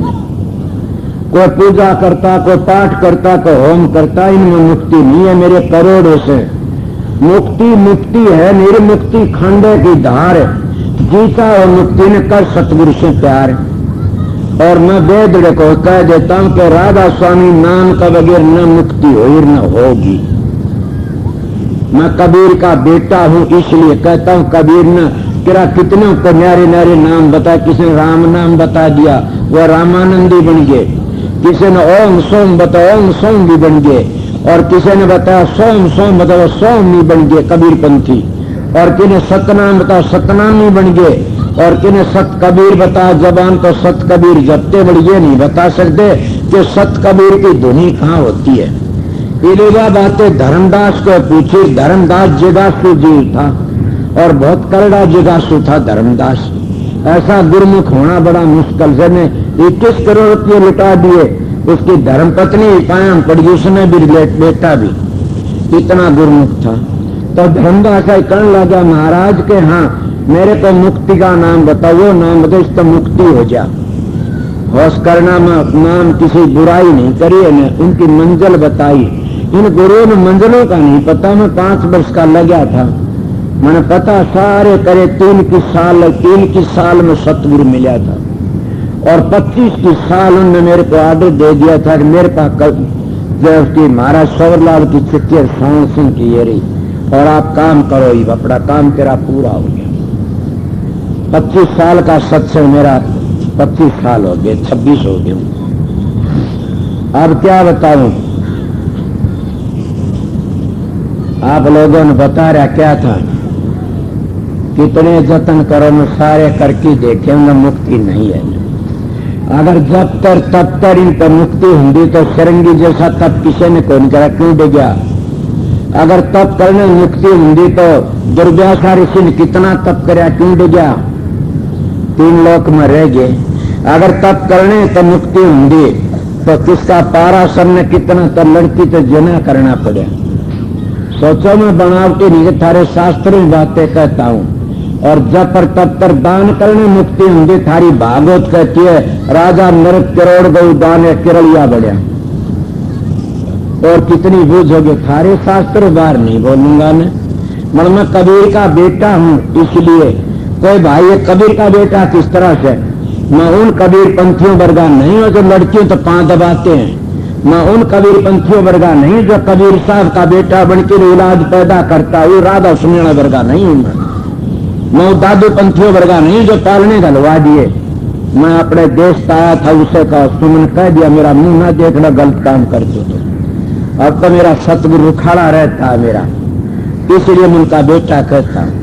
कोई पूजा करता, कोई पाठ करता, कोई होम करता, इनमें मुक्ति नहीं है। मेरे करोड़ों से मुक्ति है, निर्मुक्ति खंडे की धार है। जीता और मुक्ति ने कर सतगुरु से प्यार। और मैं वेद को कह देता हूं कि राधा स्वामी नाम का बगैर न मुक्ति हो न होगी। मैं कबीर का बेटा हूं, इसलिए कहता हूं कबीर ने कितने को न्यारे न्यारे नाम बता। किसी ने राम नाम बता दिया, वह रामानंदी बन गए। किसी ने ओम सोम बताया, ओम सोम भी बन गए। और किसी ने बताया सोम सोम बताया, सोम भी बन गए कबीर पंथी। और किन्हें सतनाम बताया, सतनाम ही बन गए। और किन्हें सत कबीर बताया जबान तो सत कबीर जपते बढ़िए नहीं बता सकते कि सत कबीर की धुनी कहाँ होती है। इलेवा बातें धर्मदास को पूछी। धर्मदास जिगासु जीव था और बहुत करड़ा जिगासु था धर्मदास। ऐसा गुरमुख होना बड़ा मुश्किल से। ने 21 करोड़ रुपये लुटा दिए। उसकी धर्मपत्नी कायम पड़ी, उसने भी बेटा भी, इतना गुरमुख था। तो धर्मदास कहने लगा महाराज के हाँ मेरे को मुक्ति का नाम बताओ। वो नाम बताओ, इसको मुक्ति हो जा। होश करना नाम किसी बुराई नहीं करी है, उनकी मंजिल बताई। इन गुरुओं ने मंजिलों का नहीं पता। मैं 5 वर्ष का लगा था, मैंने पता सारे करे। 3 की साल में सतगुरु मिला था और 25 की साल उन्होंने मेरे को ऑर्डर दे दिया था कि मेरे पास जो महाराज सौरलाल की चिट्ठी सोहन सिंह की ये रही और आप काम करो। ही अपना काम तेरा पूरा हो गया। 25 साल का सत्संग मेरा 25 साल हो गए, 26 हो गए। अब क्या बताऊं, आप लोगों ने बता रहा क्या था, कितने जतन करो मैं सारे करके देखे उन्हें मुक्ति नहीं है। अगर जब तर तब तर इन पर मुक्ति होंगी तो सरंगी जैसा तब किसी ने कौन करा, क्यों डे गया। अगर तप करने मुक्ति होंगी तो दुर्व्यासा ऋषि ने कितना तप कराया, क्यों डे गया, 3 लोक में रह गए। अगर तप करने तो मुक्ति होंगी तो किसका पाराशर ने कितना तो लड़की तो जना करना पड़े। सोचो मैं बनावटी नहीं, थारे शास्त्र में बातें कहता हूं। और जब पर तब पर दान करने मुक्ति होंगी। थारी भागवत कहती है राजा नरक करोड़ गौ दान किरलिया बढ़िया। और कितनी बूझोगे, थारे शास्त्र बार नहीं बोलूंगा मैं कबीर का बेटा हूं। इसलिए कोई भाई ये कबीर का बेटा किस तरह से, मैं उन कबीर पंथियों वर्गा नहीं हो जो लड़कियों तो पांव दबाते हैं। मैं उन कबीर पंथियों वर्गा नहीं जो कबीर साहब का बेटा बनकर औलाद पैदा करता। वो राधा सुनेना वर्गा नहीं हूं मैं दादू पंथियों वर्गा नहीं जो पालने गलवा दिए। मैं अपने देश का आया था, उसे का सुमन कह दिया मेरा मुंह ना देखना, गलत काम कर दो। अब तो मेरा सतगुरु खड़ा रहता है मेरा, इसलिए मैं उनका बेटा कहता हूं।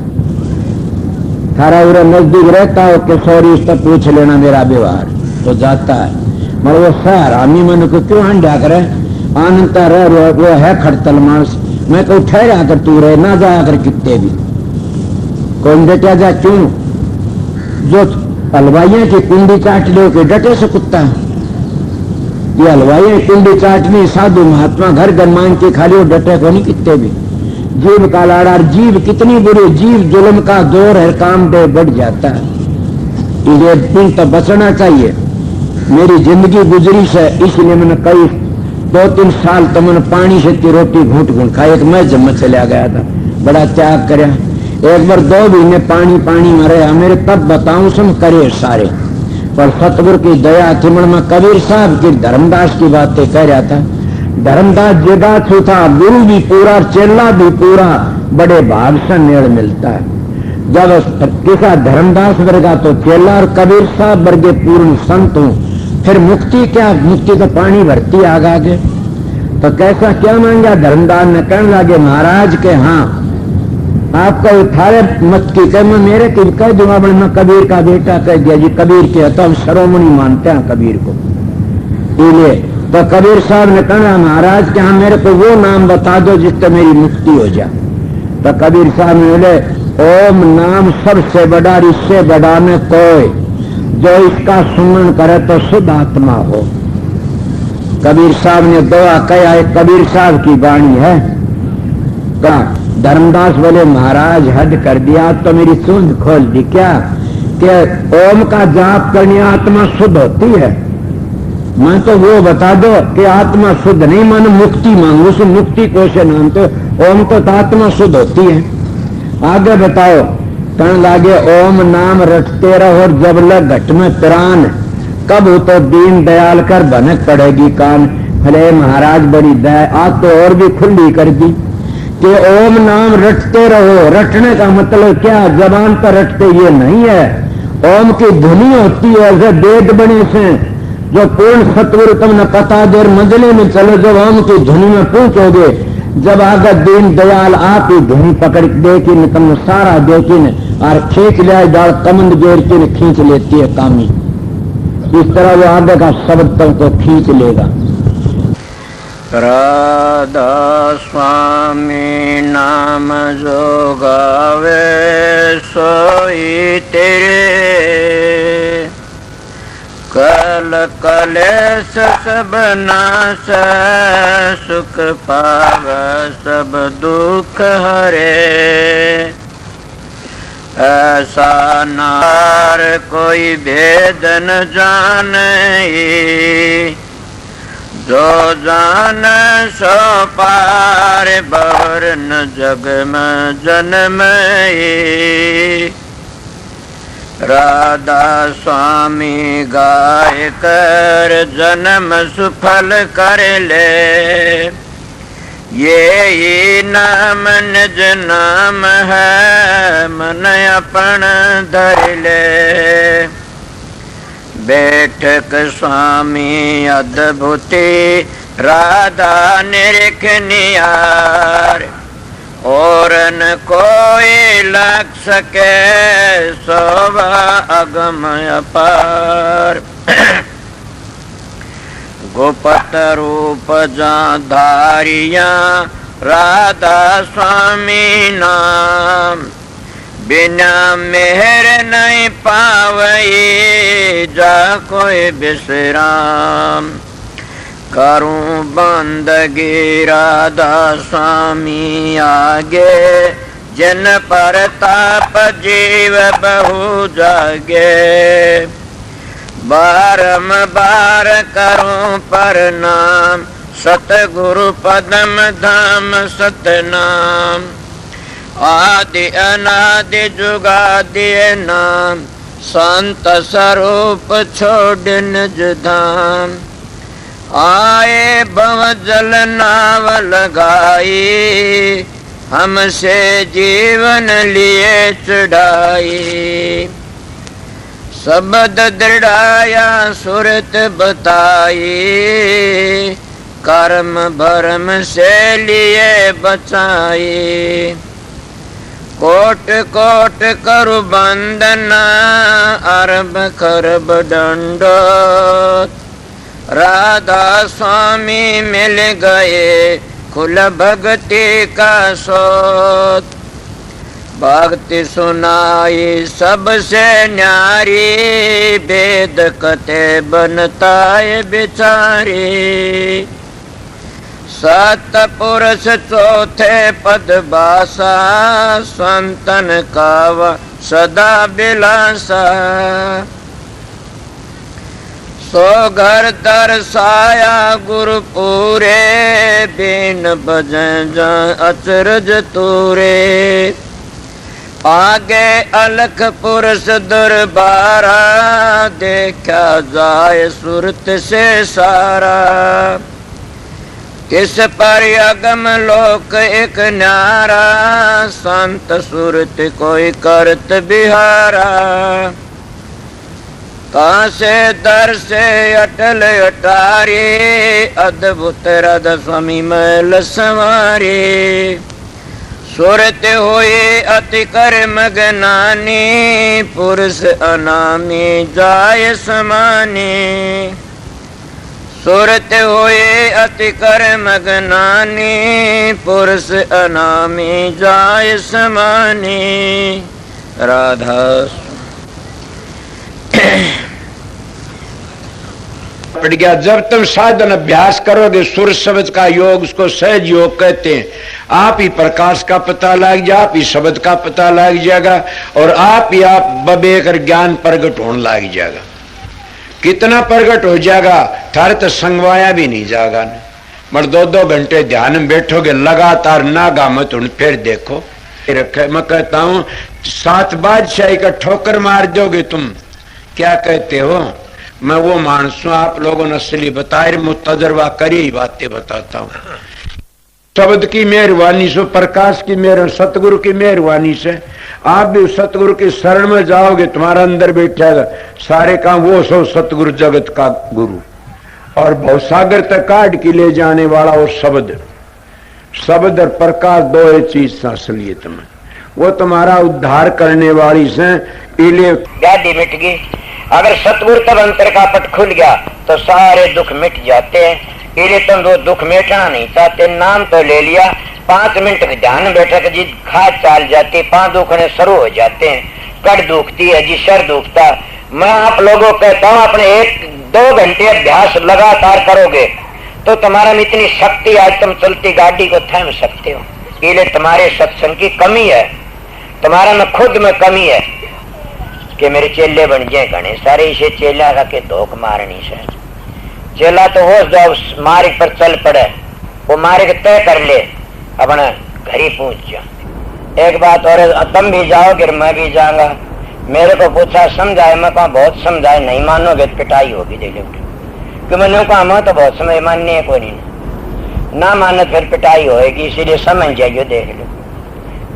थारा उरा नजदीक रहता हो किशोरी उससे पूछ लेना मेरा व्यवहार तो जाता है। मगर वो शहर आमी मन को क्यों हंडा करे, आनंद रह वो है खड़तल मांस। मैं कहूँ ठहरा कर तू रहे ना जाया कर कितने भी कौन बेटा जा, क्यों जो हलवाइया की कुंडी चाट लो के डटे से कुत्ता। ये हलवाइया कुंडी चाटनी साधु महात्मा घर घर मांग के खाली वो डटे को नहीं कितने भी। जीव का लाड़ा, जीव कितनी बुरी, जीव जुल्म का दौर है, काम दे बढ़ जाता है। ये दिन तो बचना चाहिए। मेरी जिंदगी गुजरी से, इसलिए मैंने कई 2-3 साल तो मैंने पानी से की रोटी घूट घूट खाई। एक मैं जम्मू चला गया था, बड़ा त्याग कर। एक बार 2 महीने पानी में रहा मेरे, तब बताऊं सुन करे सारे। पर सतगुरु की दया थी। मैं कबीर साहब की धर्मदास की बातें कह रहा था। धर्मदास जगाछू था, गुरु भी पूरा चेला भी पूरा, बड़े भाग से नेड़ मिलता है। जब किसा धर्मदास वर्गा तो चेला और कबीर साहब वर्गे पूर्ण संत हूं, फिर मुक्ति क्या, मुक्ति तो पानी भरती आगे। तो कैसा क्या मांगा धर्मदास ने, कहने लगे महाराज के हाँ आपका उठारे मत की कह, मैं मेरे की कह दूंगा। मैं कबीर का बेटा कह दिया जी, कबीर के तो हम शिरोमणि मानते हैं कबीर को। इसलिए तो कबीर साहब ने कहा महाराज कि हाँ मेरे को वो नाम बता दो जिससे मेरी मुक्ति हो जाए। तो कबीर साहब ने बोले ओम नाम सबसे बड़ा, इससे बड़ा में कोई, जो इसका सुमन करे तो शुद्ध आत्मा हो। कबीर साहब ने दुआ कहा, एक कबीर साहब की वाणी है। कहा धर्मदास बोले महाराज हद कर दिया, तो मेरी सूझ खोल दी क्या कि ओम का जाप करने आत्मा शुद्ध होती है। मैं तो वो बता दो कि आत्मा शुद्ध नहीं, मन मुक्ति मांगू, उस मुक्ति को से नाम तो ओम तो आत्मा शुद्ध होती है। आगे बताओ। कहने लागे ओम नाम रटते रहो और जब लग घट में प्राण, कब हो तो दीन दयाल कर भनक पड़ेगी कान। अरे महाराज बड़ी दया, आज तो और भी खुली कर दी कि ओम नाम रटते रहो। रटने का मतलब क्या, जबान पर रटते ये नहीं है। ओम की धुनी होती है, ऐसे वेद बने से जो पूर्ण सतगुरु तुमने पता देर मंजिले में चलो, जब ओम की धुनी में पहुंचोगे, जब आगे दीन दयाल आप ही धुनी पकड़ देखी तुमने सारा देखी और खींच लिया डाल कमंद जोड़ के खींच लेती है कामी। इस तरह वो आगे का शब्द तुमको खींच लेगा। राधा स्वामी नाम जो गावे सोई तेरे, कल कलेश सब नाश सुख पाव सब दुख हरे। ऐसा नार कोई भेद न जाने, जो जान सो पार बर न जग में जन्म। राधा स्वामी गाय कर जन्म सुफल कर ले, ये ही नाम निज नाम है मन अपन धर ले। बैठक स्वामी अद्भुति राधा निरख नियार, और न कोई लग सके शोभा अगम अपार। गोपत रूप जा धारिया राधा स्वामी नाम, बिना मेहर नहीं पावई जा कोई विश्राम। करूं बंदगी राधा स्वामी आगे, जिन पर ताप जीव बहु जागे। बारंबार करूं प्रणाम, सतगुरु पदम धाम सतनाम। आदि अनादि जुगादि नाम, संत स्वरूप छोड़ निज धाम। आए भव जल नाव लगाई, हमसे जीवन लिए चढ़ाई। शब्द दृढ़ाया सुरत बताई, कर्म भरम से लिए बचाई। कोट कोट करु बंदना, अरब खरब दंडोत। राधा स्वामी मिल गए खुल भक्ति का सोत। भक्ति सुनाई सबसे न्यारी, वेद कथे बनताए बिचारी। सतपुरुष चौथे पद बासा, संतन का सदा बिलासा। सो घर दर्शाया गुरु पूरे, बिन बजन अचरज तूरे। आगे अलख पुरुष दरबारा, देखा जाए सुरत से सारा। किस पर अगम लोक एक न्यारा, संत सुरत कोई करत बिहारा। कहाँ से दर से अटल अटारी, अद्भुत राधा स्वामी मैल संवारी। सुरत हुई अति कर मगनानी, पुरुष अनामी जाय समानी। सुरत होए अति कर मगनानी, पुरुष अनामी जाय समानी। राधा पड़ गया। जब तुम साधन अभ्यास करोगे, सुर शब्द का योग, उसको सहज योग कहते हैं। आप ही प्रकाश का पता लग जाए, आप ही शब्द का पता लग जाएगा और आप ही आप बबेकर ज्ञान प्रगट होने लग जाएगा। कितना प्रगट हो जाएगा, थारे तो संगवाया भी नहीं जाएगा। मगर 2-2 घंटे ध्यान में बैठोगे लगातार, नागा मत उन फिर देखो रखे। मैं कहता हूं 7 बादशाही का ठोकर मार दोगे तुम। क्या कहते हो? मैं वो मानस हूं, आप लोगों ने असली बताए, तजर्बा करी ही बातें बताता हूं। शब्द की मेहरबानी से, प्रकाश की मेहर, सतगुरु की मेहरबानी से आप भी सतगुरु की शरण में जाओगे, तुम्हारा अंदर बैठेगा सारे काम वो सो सतगुरु जगत का गुरु और भवसागर तक काट के ले जाने वाला वो शब्द। शब्द और प्रकाश दो ही चीज असलियत में, वो तुम्हारा उद्धार करने वाली से। इले गाड़ी मिट गई। अगर सतगुरु तब अंतर का पट खुल गया तो सारे दुख मिट जाते हैं। इले तुम वो दुख मिटाना नहीं चाहते, नाम तो ले लिया, 5 मिनट के ध्यान बैठक जी खाद चाल जाती, 5 दुखने शुरू हो जाते हैं। कड़ दुखती है जी, सर दुखता। मैं आप लोगों को कहता हूँ अपने 1-2 घंटे अभ्यास लगातार करोगे तो तुम्हारा में इतनी शक्ति, आज तुम चलती गाड़ी को थाम सकते हो। इले तुम्हारे सत्संग की कमी है, तुम्हारा में खुद में कमी है कि मेरे चेले बन जाए घने सारे। इसे चेला का के धोख मारनी से चेला तो हो जाओ, मार्ग पर चल पड़े, वो मार्ग तय कर ले, अपना घर ही पहुंच जाओ। एक बात और, तुम भी जाओगे मैं भी जाऊंगा। मेरे को पूछा समझाए, मैं कहा बहुत समझाए, नहीं मानोगे तो पिटाई होगी दे कि मैंने कहा मैं तो बहुत समय मानने है, कोई नहीं ना मानो फिर पिटाई होगी, इसीलिए समझ जाइए, देख लो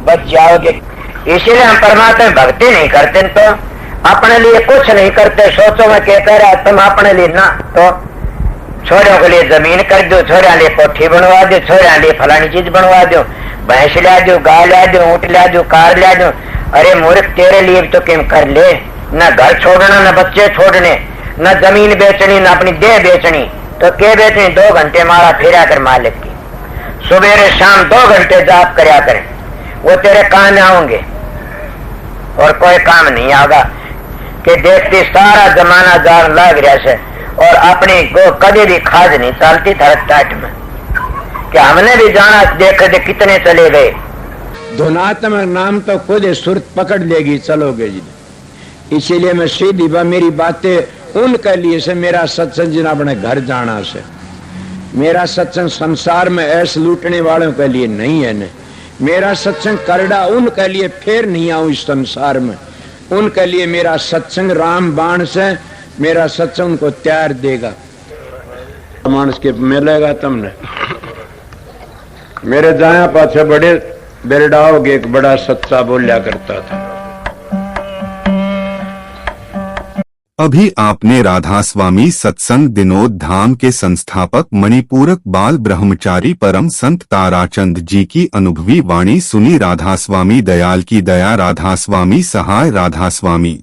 बच जाओगे। इसीलिए हम परमात्मा में भक्ति नहीं करते तो अपने लिए कुछ नहीं करते। सोचो मैं क्या कह रहा, तुम अपने लिए ना तो छोरों के लिए जमीन कर दो, छोरा लिए कोठी बनवा दो, छोरा लिए फलानी चीज बनवा दो, भैंस ला दो, गाय ला दो, ऊँट ला दो, कार ला दो। अरे मूर्ख, तेरे लिए तो किम कर ले, न घर छोड़ना, न बच्चे छोड़ने, न जमीन बेचनी, न अपनी देह बेचनी। तो क्या बेचनी? 2 घंटे मारा फेरा कर मालिक की, सुबह शाम 2 घंटे जाप करया करें, वो तेरे काम आएंगे और कोई काम नहीं आगा। कि देखती सारा जमाना जान लग रहा से और अपनी गो कभी भी खाद नहीं चलती थरक टाट में कि हमने भी जाना, देख दे कितने चले गए। धुनात्मक नाम तो खुद सुरत पकड़ लेगी, चलोगे जी। इसीलिए मैं सीधी मेरी बातें उनके लिए से, मेरा सत्संग जिन अपने घर जाना से, मेरा सत्संग संसार में ऐसे लूटने वालों के लिए नहीं है। न मेरा सत्संग करड़ा उनके लिए फिर नहीं आऊं इस संसार में, उनके लिए मेरा सत्संग राम बाण से, मेरा सत्संग उनको त्यार देगा। मानस के मिलेगा तुमने मेरे जाया पाछे बड़े बेरडाओगे, एक बड़ा सच्चा बोलिया करता था। अभी आपने राधा स्वामी सत्संग दिनोद धाम के संस्थापक मणिपूरक बाल ब्रह्मचारी परम संत ताराचंद जी की अनुभवी वाणी सुनी। राधा स्वामी दयाल की दया, राधा स्वामी सहाय, राधा स्वामी।